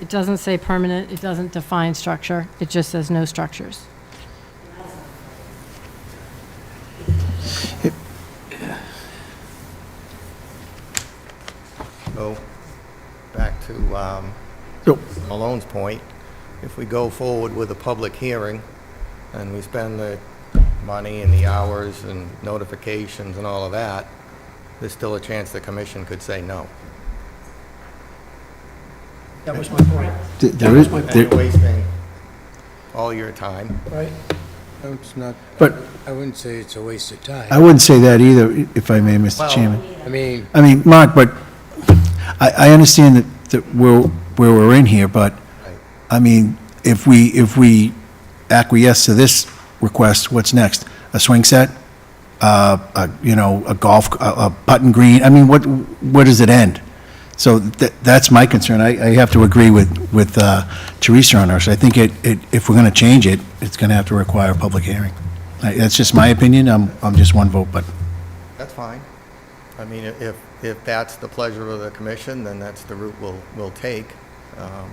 It doesn't say permanent, it doesn't define structure, it just says no structures. So, back to Malone's point, if we go forward with a public hearing and we spend the money and the hours and notifications and all of that, there's still a chance the commission could say no. That was my point. There is, And you're wasting all your time. Right? No, it's not, but I wouldn't say it's a waste of time. I wouldn't say that either, if I may, Mr. Well- Chairman. I mean, Mark, but I understand that where we're in here, but, I mean, if we acquiesce to this request, what's next? A swing set? A golf, a putting green? I mean, where does it end? So that's my concern. I have to agree with Teresa on this. I think if we're going to change it, it's going to have to require a public hearing. That's just my opinion. I'm just one vote, but. That's fine. I mean, if that's the pleasure of the commission, then that's the route we'll take. I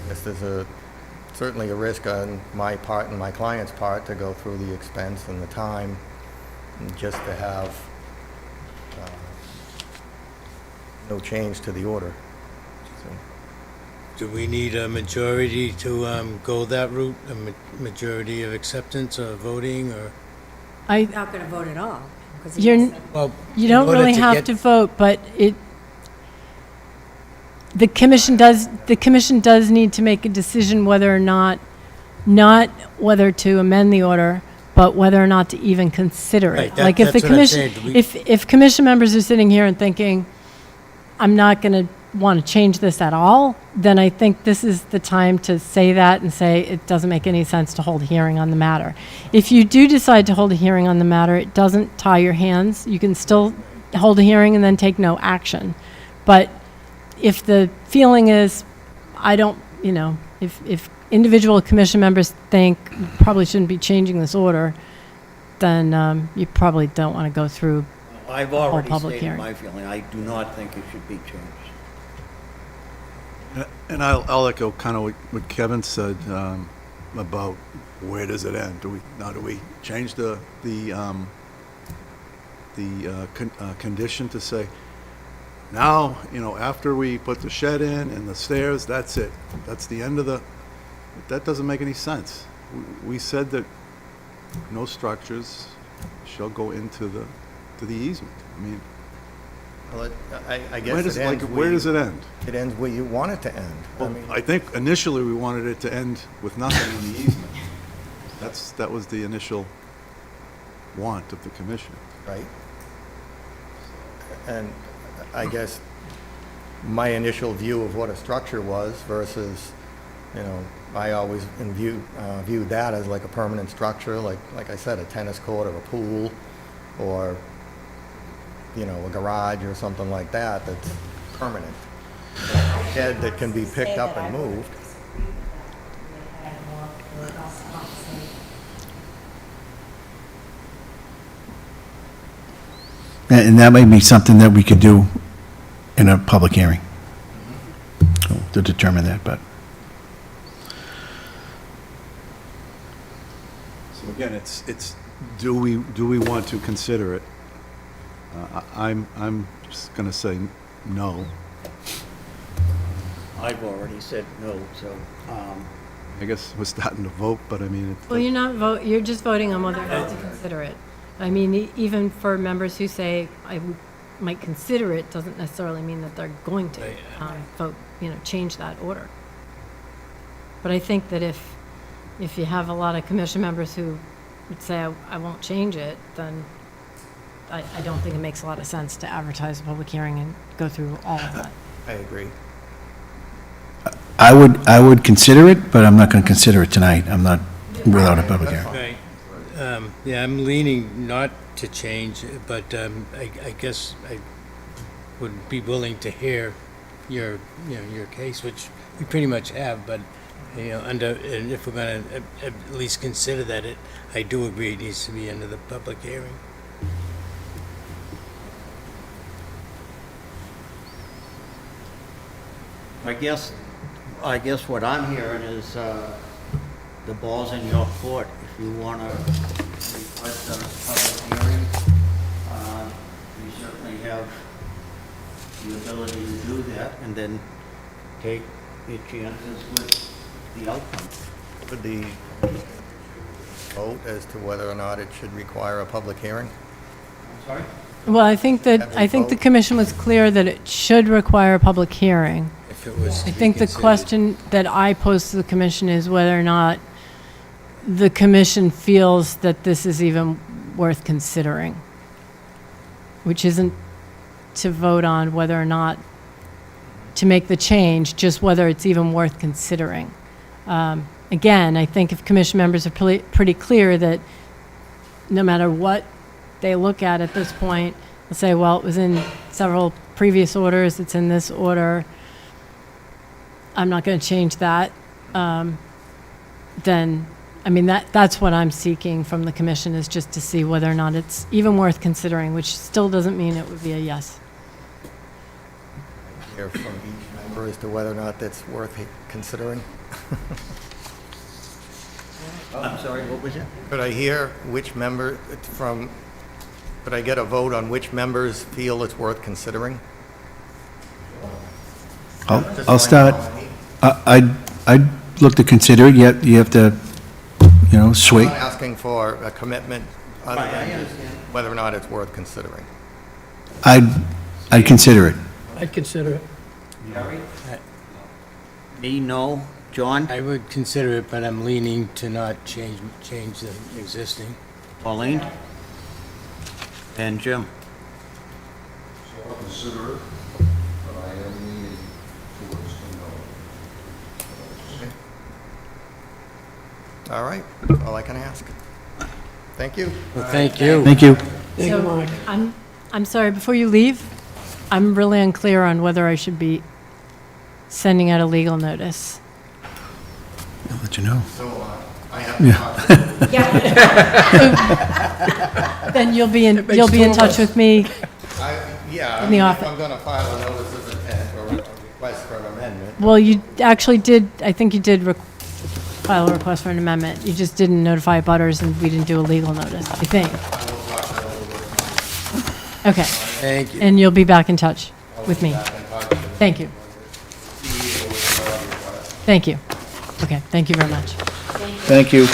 guess there's certainly a risk on my part and my client's part to go through the expense and the time just to have no change to the order. do we need a majority to go that route? A majority of acceptance or voting or? You're not going to vote at all. 'cause he You're, has- Well, you in don't order really to have get- to vote, but the commission does need to make a decision whether or not whether to amend the order, but whether or not to even consider it. Right, Like if the that's what I'm commission, saying. Do we- if commission members are sitting here and thinking, I'm not going to want to change this at all, then I think this is the time to say that and say it doesn't make any sense to hold a hearing on the matter. If you do decide to hold a hearing on the matter, it doesn't tie your hands. You can still hold a hearing and then take no action. But if the feeling is, I don't, if individual commission members think we probably shouldn't be changing this order, then you probably don't want to go through I've whole already public stated hearing. my feeling. I do not think it should be changed. And I'll echo kind of what Kevin said about where does it end? Do we change the condition to say, now, after we put the shed in and the stairs, that's it. That's the end of that doesn't make any sense. We said that no structures shall go into the easement. I mean, Well, I guess where it ends does it end? It ends where you want it to end. Well, I think initially we wanted it to end with nothing in the easement. That was the initial want of the commission. Right. And I guess my initial view of what a structure was versus, I always viewed that as like a permanent structure, like I said, a tennis court or a pool or, a garage or something like that that's permanent. A shed that can be picked up and moved. And that might be something that we could do in a public hearing. to determine that, but. So again, it's, do we want to consider it? I'm just gonna say no. I've already said no, so, I guess we're starting to vote, but I mean, Well, you're just voting on whether or not to consider it. I mean, even for members who say, might consider it, doesn't necessarily mean that they're going to vote, change that order. But I think that if you have a lot of commission members who would say, I won't change it, then I don't think it makes a lot of sense to advertise a public hearing and go through all of that. I agree. I would consider it, but I'm not going to consider it tonight. I'm not without a public hearing. Right. Yeah, I'm leaning not to change, but I guess I would be willing to hear your case, which we pretty much have, but, and if we're going to at least consider that, I do agree it needs to be under the public hearing. I guess what I'm hearing is, the ball's in your court. If you want to request a public hearing, you certainly have the ability to do that, and then take your chances with the outcome. Would the vote as to whether or not it should require a public hearing? I'm sorry? Well, I think the commission was clear that it should require a public hearing. If it was to I be think the considered. question that I posed to the commission is whether or not the commission feels that this is even worth considering, which isn't to vote on whether or not to make the change, just whether it's even worth considering. Again, I think if commission members are pretty clear that no matter what they look at this point, they'll say, well, it was in several previous orders, it's in this order, I'm not going to change that, then, I mean, that's what I'm seeking from the commission, is just to see whether or not it's even worth considering, which still doesn't mean it would be a yes. Hear from each member as to whether or not that's worth considering? I'm sorry, what was it? Could I hear which member could I get a vote on which members feel it's worth considering? I'll start. I'd look to consider it, yet you have to, sway. I'm not asking for a commitment other than whether or not it's worth considering. I'd consider it. I'd consider it. Gary? Me, no. John? I would consider it, but I'm leaning to not change the existing. Pauline? And Jim? So I'll consider it, but I am leaning towards the no. All right, all I can ask. Thank you. Well, thank you. Thank you. Thank you, Mark. I'm sorry, before you leave, I'm really unclear on whether I should be sending out a legal notice. I'll let you know. So I have to talk to Then you'll be in touch with me. Yeah, In the if office. I'm going to file a notice of intent or a request for an amendment. Well, you actually did, I think you did file a request for an amendment. You just didn't notify butters, and we didn't do a legal notice, I think. Okay. Thank you. And you'll be back in touch with me. Thank you. Thank you. Okay, thank you very much. Thank you.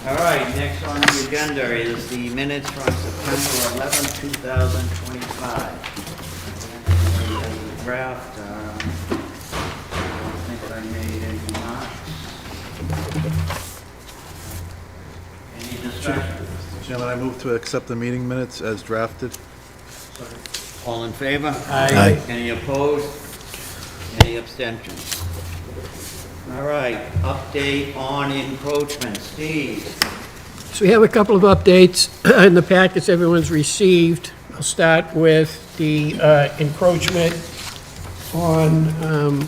All right, next on the agenda is the minutes from September 11, 2025. Draft, I don't think I made any marks. Any discussion? Chairman, I move to accept the meeting minutes as drafted. All in favor? Aye. Any opposed? Any abstentions? All right, update on encroachment. Steve? So we have a couple of updates in the packets everyone's received. I'll start with the encroachment on,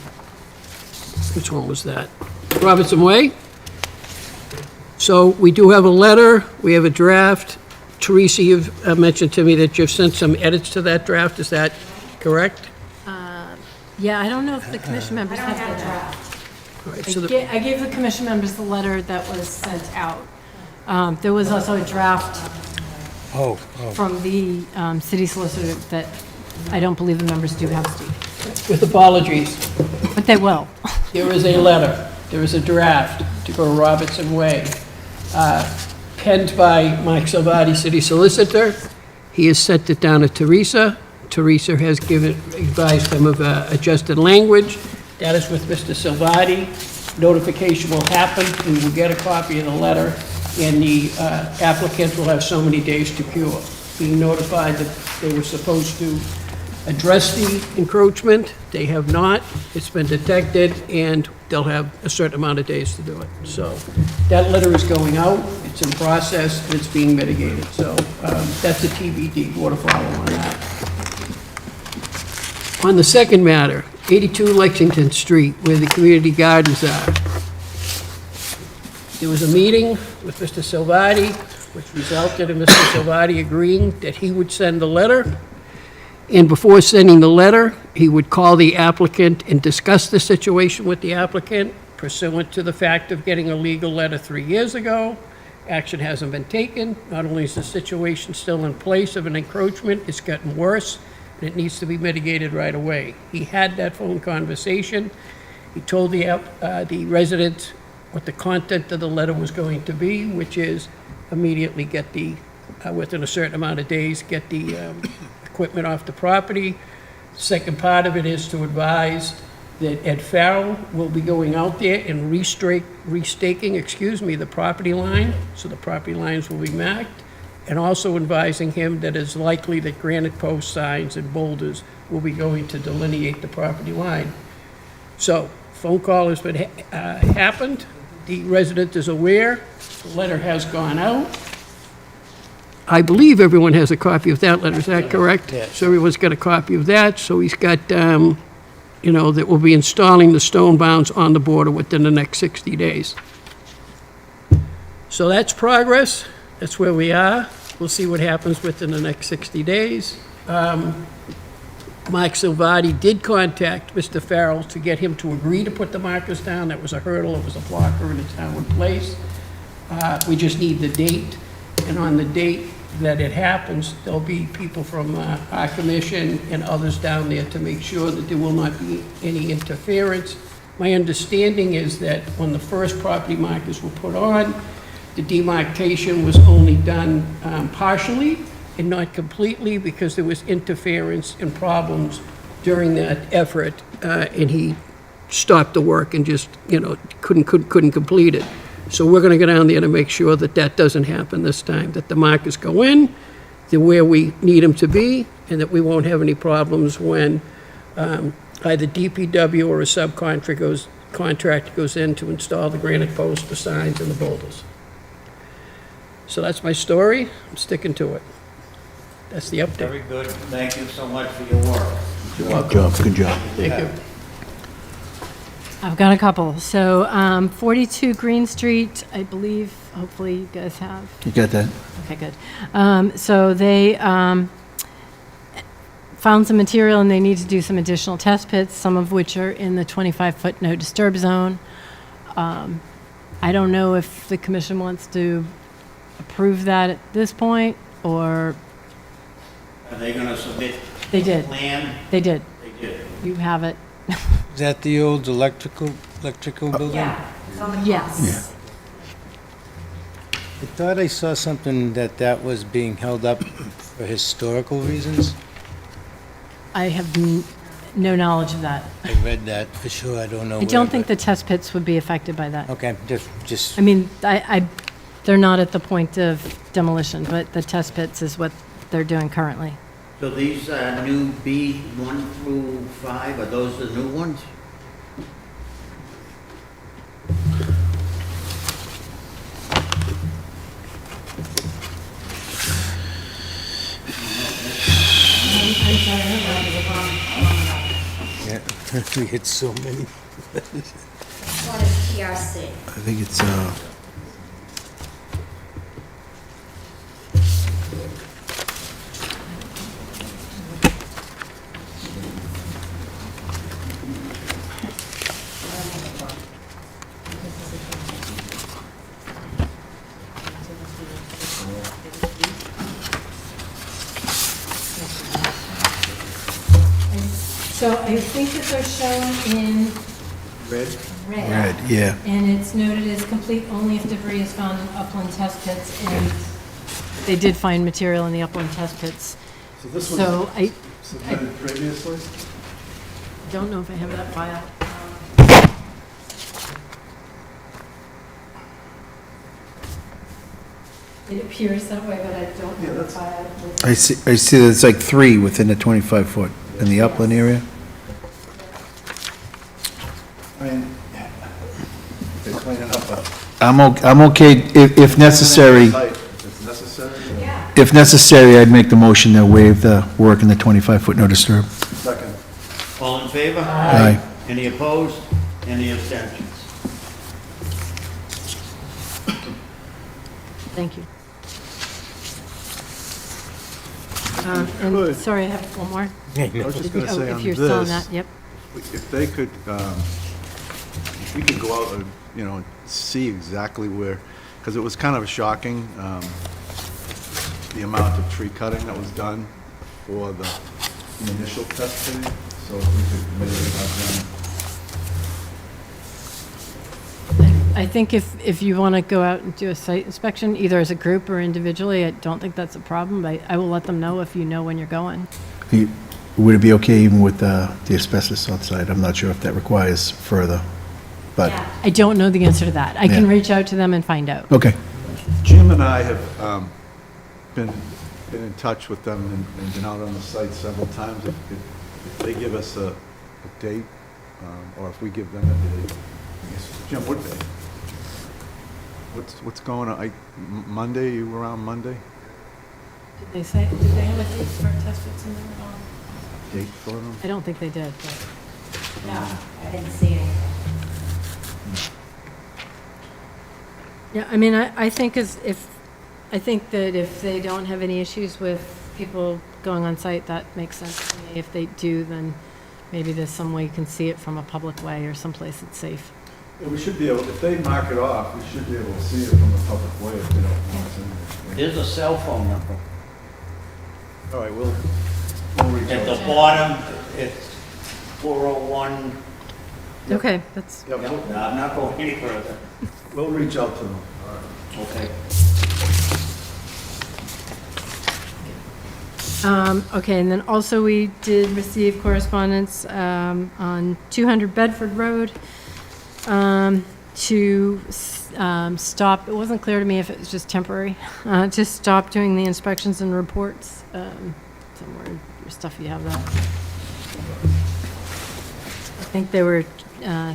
which one was that? Robinson Way. So we do have a letter, we have a draft. Teresa, you've mentioned to me that you've sent some edits to that draft, is that correct? Yeah, I don't know if the commission members have that draft. I gave the commission members the letter that was sent out. There was also a draft from the city solicitor that I don't believe the members do have, Steve. With apologies, But they will. there is a letter, there is a draft to go Robertson Way, penned by Mike Salvati, city solicitor. He has sent it down to Teresa. Teresa has advised him of adjusted language. That is with Mr. Salvati. Notification will happen. We will get a copy of the letter, and the applicant will have so many days to cure. Being notified that they were supposed to address the encroachment. They have not. It's been detected, and they'll have a certain amount of days to do it. So that letter is going out. It's in process, and it's being mitigated. So that's a TBD. More to follow on that. On the second matter, 82 Lexington Street, where the community gardens are. There was a meeting with Mr. Salvati, which resulted in Mr. Salvati agreeing that he would send the letter. And before sending the letter, he would call the applicant and discuss the situation with the applicant pursuant to the fact of getting a legal letter 3 years ago. Action hasn't been taken. Not only is the situation still in place of an encroachment, it's gotten worse, and it needs to be mitigated right away. He had that phone conversation. He told the resident what the content of the letter was going to be, which is immediately get the, within a certain amount of days, get the equipment off the property. Second part of it is to advise that Ed Farrell will be going out there and restaking, the property line, so the property lines will be marked, and also advising him that it's likely that granite post signs and boulders will be going to delineate the property line. So, phone call has been happened. The resident is aware. The letter has gone out. I believe everyone has a copy of that letter, is that correct? Yes. So everyone's got a copy of that, so he's got, that we'll be installing the stone bounds on the border within the next 60 days. So that's progress, that's where we are. We'll see what happens within the next 60 days. Mike Salvati did contact Mr. Farrell to get him to agree to put the markers down. That was a hurdle, it was a blocker, and it's now in place. We just need the date, and on the date that it happens, there'll be people from our commission and others down there to make sure that there will not be any interference. My understanding is that when the first property markers were put on, the demarcation was only done partially and not completely because there was interference and problems during that effort, and he stopped the work and just, couldn't complete it. So we're going to go down there to make sure that that doesn't happen this time, that the markers go in, they're where we need them to be, and that we won't have any problems when either DPW or a subcontractor goes in to install the granite posts, the signs, and the boulders. So that's my story. I'm sticking to it. That's the update. Very good. Thank you so much for your work. Good job, good job. Thank you. I've got a couple. So 42 Green Street, I believe, hopefully you guys have. You got that? Okay, good. So they found some material and they need to do some additional test pits, some of which are in the 25-foot no disturb zone. I don't know if the commission wants to approve that at this point, or... Are they going to submit They did. a plan? They did. They did. You have it. Is that the old electrical building? Yes. I thought I saw something that was being held up for historical reasons. I have no knowledge of that. I read that for sure, I don't know I where, don't think but- the test pits would be affected by that. Okay, just, I mean, they're not at the point of demolition, but the test pits is what they're doing currently. So these new B1 through 5, are those the new ones? yeah, we had so many. One is TRC. I think it's, So I think that they're shown in Red? Red, yeah. And it's noted as complete only if debris is found in upland test pits, and they did find material in the upland test pits. So this So was I submitted previously? don't know if I have that file. It appears that way, but I don't have the file. I see that it's like 3 within the 25-foot in the upland area. I mean, they're cleaning up I'm okay, if necessary, If it's necessary? Yeah. if necessary, I'd make the motion to waive the work in the 25-foot no disturb. Second. All in favor? Aye. Any opposed? Any abstentions? Thank you. Good. And sorry, I have one more. I was just gonna say on If you're still on this, that, yep. if they could, if we could go out and, you know, see exactly where, because it was kind of shocking, the amount of tree cutting that was done for the initial test fitting, so if we could maybe have them. I think if you want to go out and do a site inspection, either as a group or individually, I don't think that's a problem, but I will let them know if you know when you're going. Would it be okay even with the asbestos outside? I'm not sure if that requires further, but, I don't know the answer to that. I can Yeah. reach out to them and find out. okay. Jim and I have been in touch with them and been out on the site several times. If they give us a date, or if we give them a date, I guess, Jim, what day? What's going on? Monday, you around Monday? Did they say, did they have a date for test fits in there at all? Date for them? I don't think they did, but. No, I didn't see anything. Yeah, I mean, I think I think that if they don't have any issues with people going on site, that makes sense to me. If they do, then maybe there's some way you can see it from a public way or someplace that's safe. Yeah, we should be able, if they mark it off, we should be able to see it from the public way if they don't want us in there. There's a cell phone number. All right, we'll reach At out. the bottom, it's 401. Okay, that's, Yep, No, I'm not going any further. we'll reach out to them. Okay. okay, and then also we did receive correspondence on 200 Bedford Road to stop, it wasn't clear to me if it was just temporary, to stop doing the inspections and reports. Somewhere in your stuff you have that. I think they were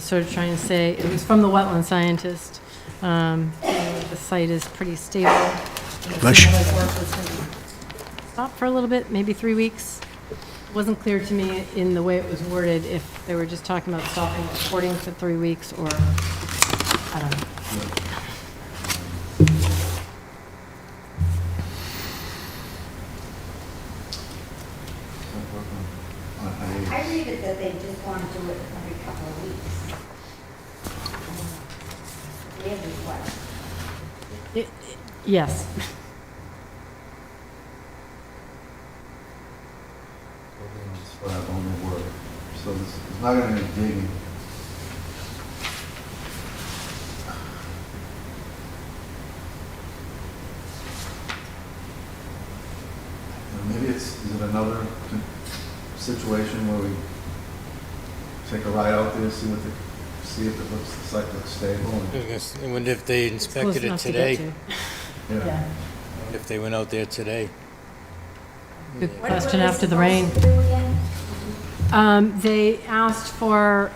sort of trying to say, it was from the wetland scientist, the site is pretty stable. And it Bless you. seemed like work was gonna stop for a little bit, maybe 3 weeks. It wasn't clear to me in the way it was worded if they were just talking about stopping reporting for 3 weeks or, I don't know. I read it that they just want to do it every couple of weeks. Their request. Yes. Slab only work, so there's not gonna be any digging. Maybe is it another situation where we take a ride out there, see if it looks, the site looks stable? I wonder if they It's close inspected it enough to get today, to. Yeah. I wonder if they went out there today. Good What question were they after the rain. supposed to do again? They asked for,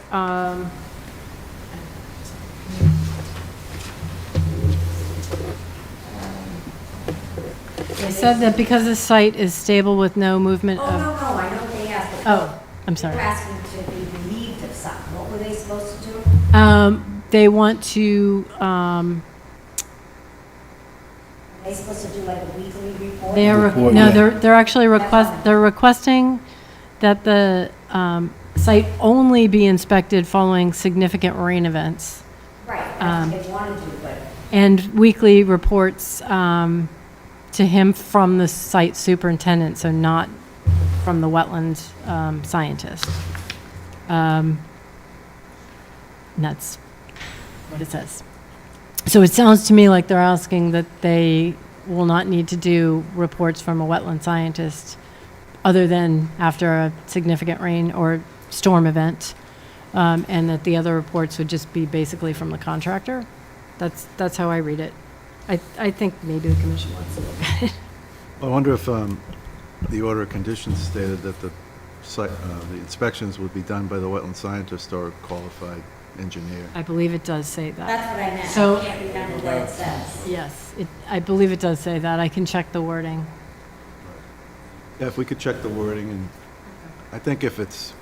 they said that because the site is stable with no movement Oh, of. no, I know they asked. Oh, I'm They sorry. were asking to be relieved of something. What were they supposed to do? They want to, Are they supposed to do like a weekly report? they are, Report, no, yeah. they're actually they're requesting that the, site only be inspected following significant rain events. Right, that's what they want to do, but And weekly reports, to him from the site superintendent, so not from the wetland, scientist. And that's what it says. So it sounds to me like they're asking that they will not need to do reports from a wetland scientist other than after a significant rain or storm event, and that the other reports would just be basically from the contractor. That's how I read it. I think maybe the commission wants to look at it. I wonder if the order of conditions stated that the site, the inspections would be done by the wetland scientist or a qualified engineer. I believe it does say that. That's what I meant. So- I can't remember what it says. Yes, I believe it does say that. I can check the wording. Yeah, if we could check the wording, and I think if it's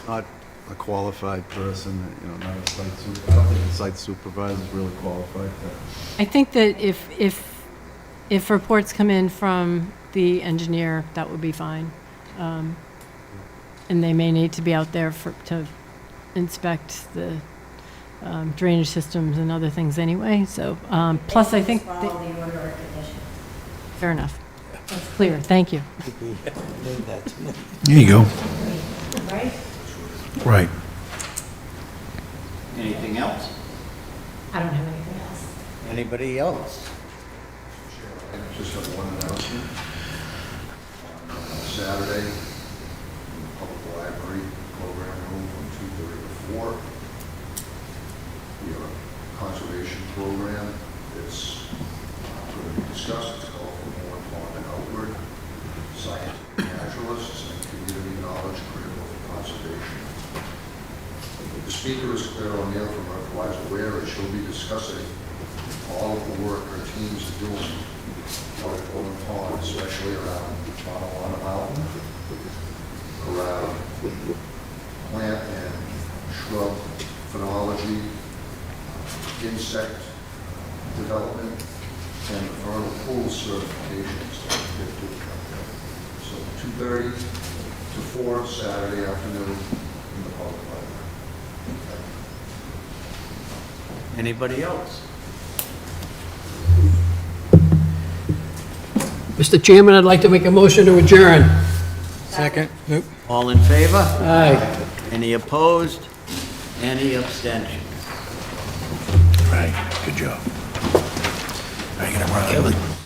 not a qualified person, you know, not a site super, I don't think the site supervisor is really qualified to. I think that if reports come in from the engineer, that would be fine. And they may need to be out there to inspect the drainage systems and other things anyway, so, plus I think. Follow the order of conditions. Fair enough. That's clear, thank you. There you go. Right? Right. Anything else? I don't have anything else. Anybody else? I just have one announcement. On Saturday, in the public library program room from 2:30 to 4, we have a conservation program. It's going to be discussed. It's called From Woburn Pond and Outward, Scientific Naturalists and Community Knowledge Critical for Conservation. The speaker is Claire O'Neill from Earthwise Aware, and she'll be discussing all of the work her teams are doing out at Woburn Pond, especially around Tonawanda Mountain, around plant and shrub phenology, insect development, and the vernal pool certifications that we get to. So 2:30 to 4 Saturday afternoon in the public library. Anybody else? Mr. Chairman, I'd like to make a motion to adjourn. Second? Nope. All in favor? Aye. Any opposed? Any abstentions? Right, good job. Are you gonna run?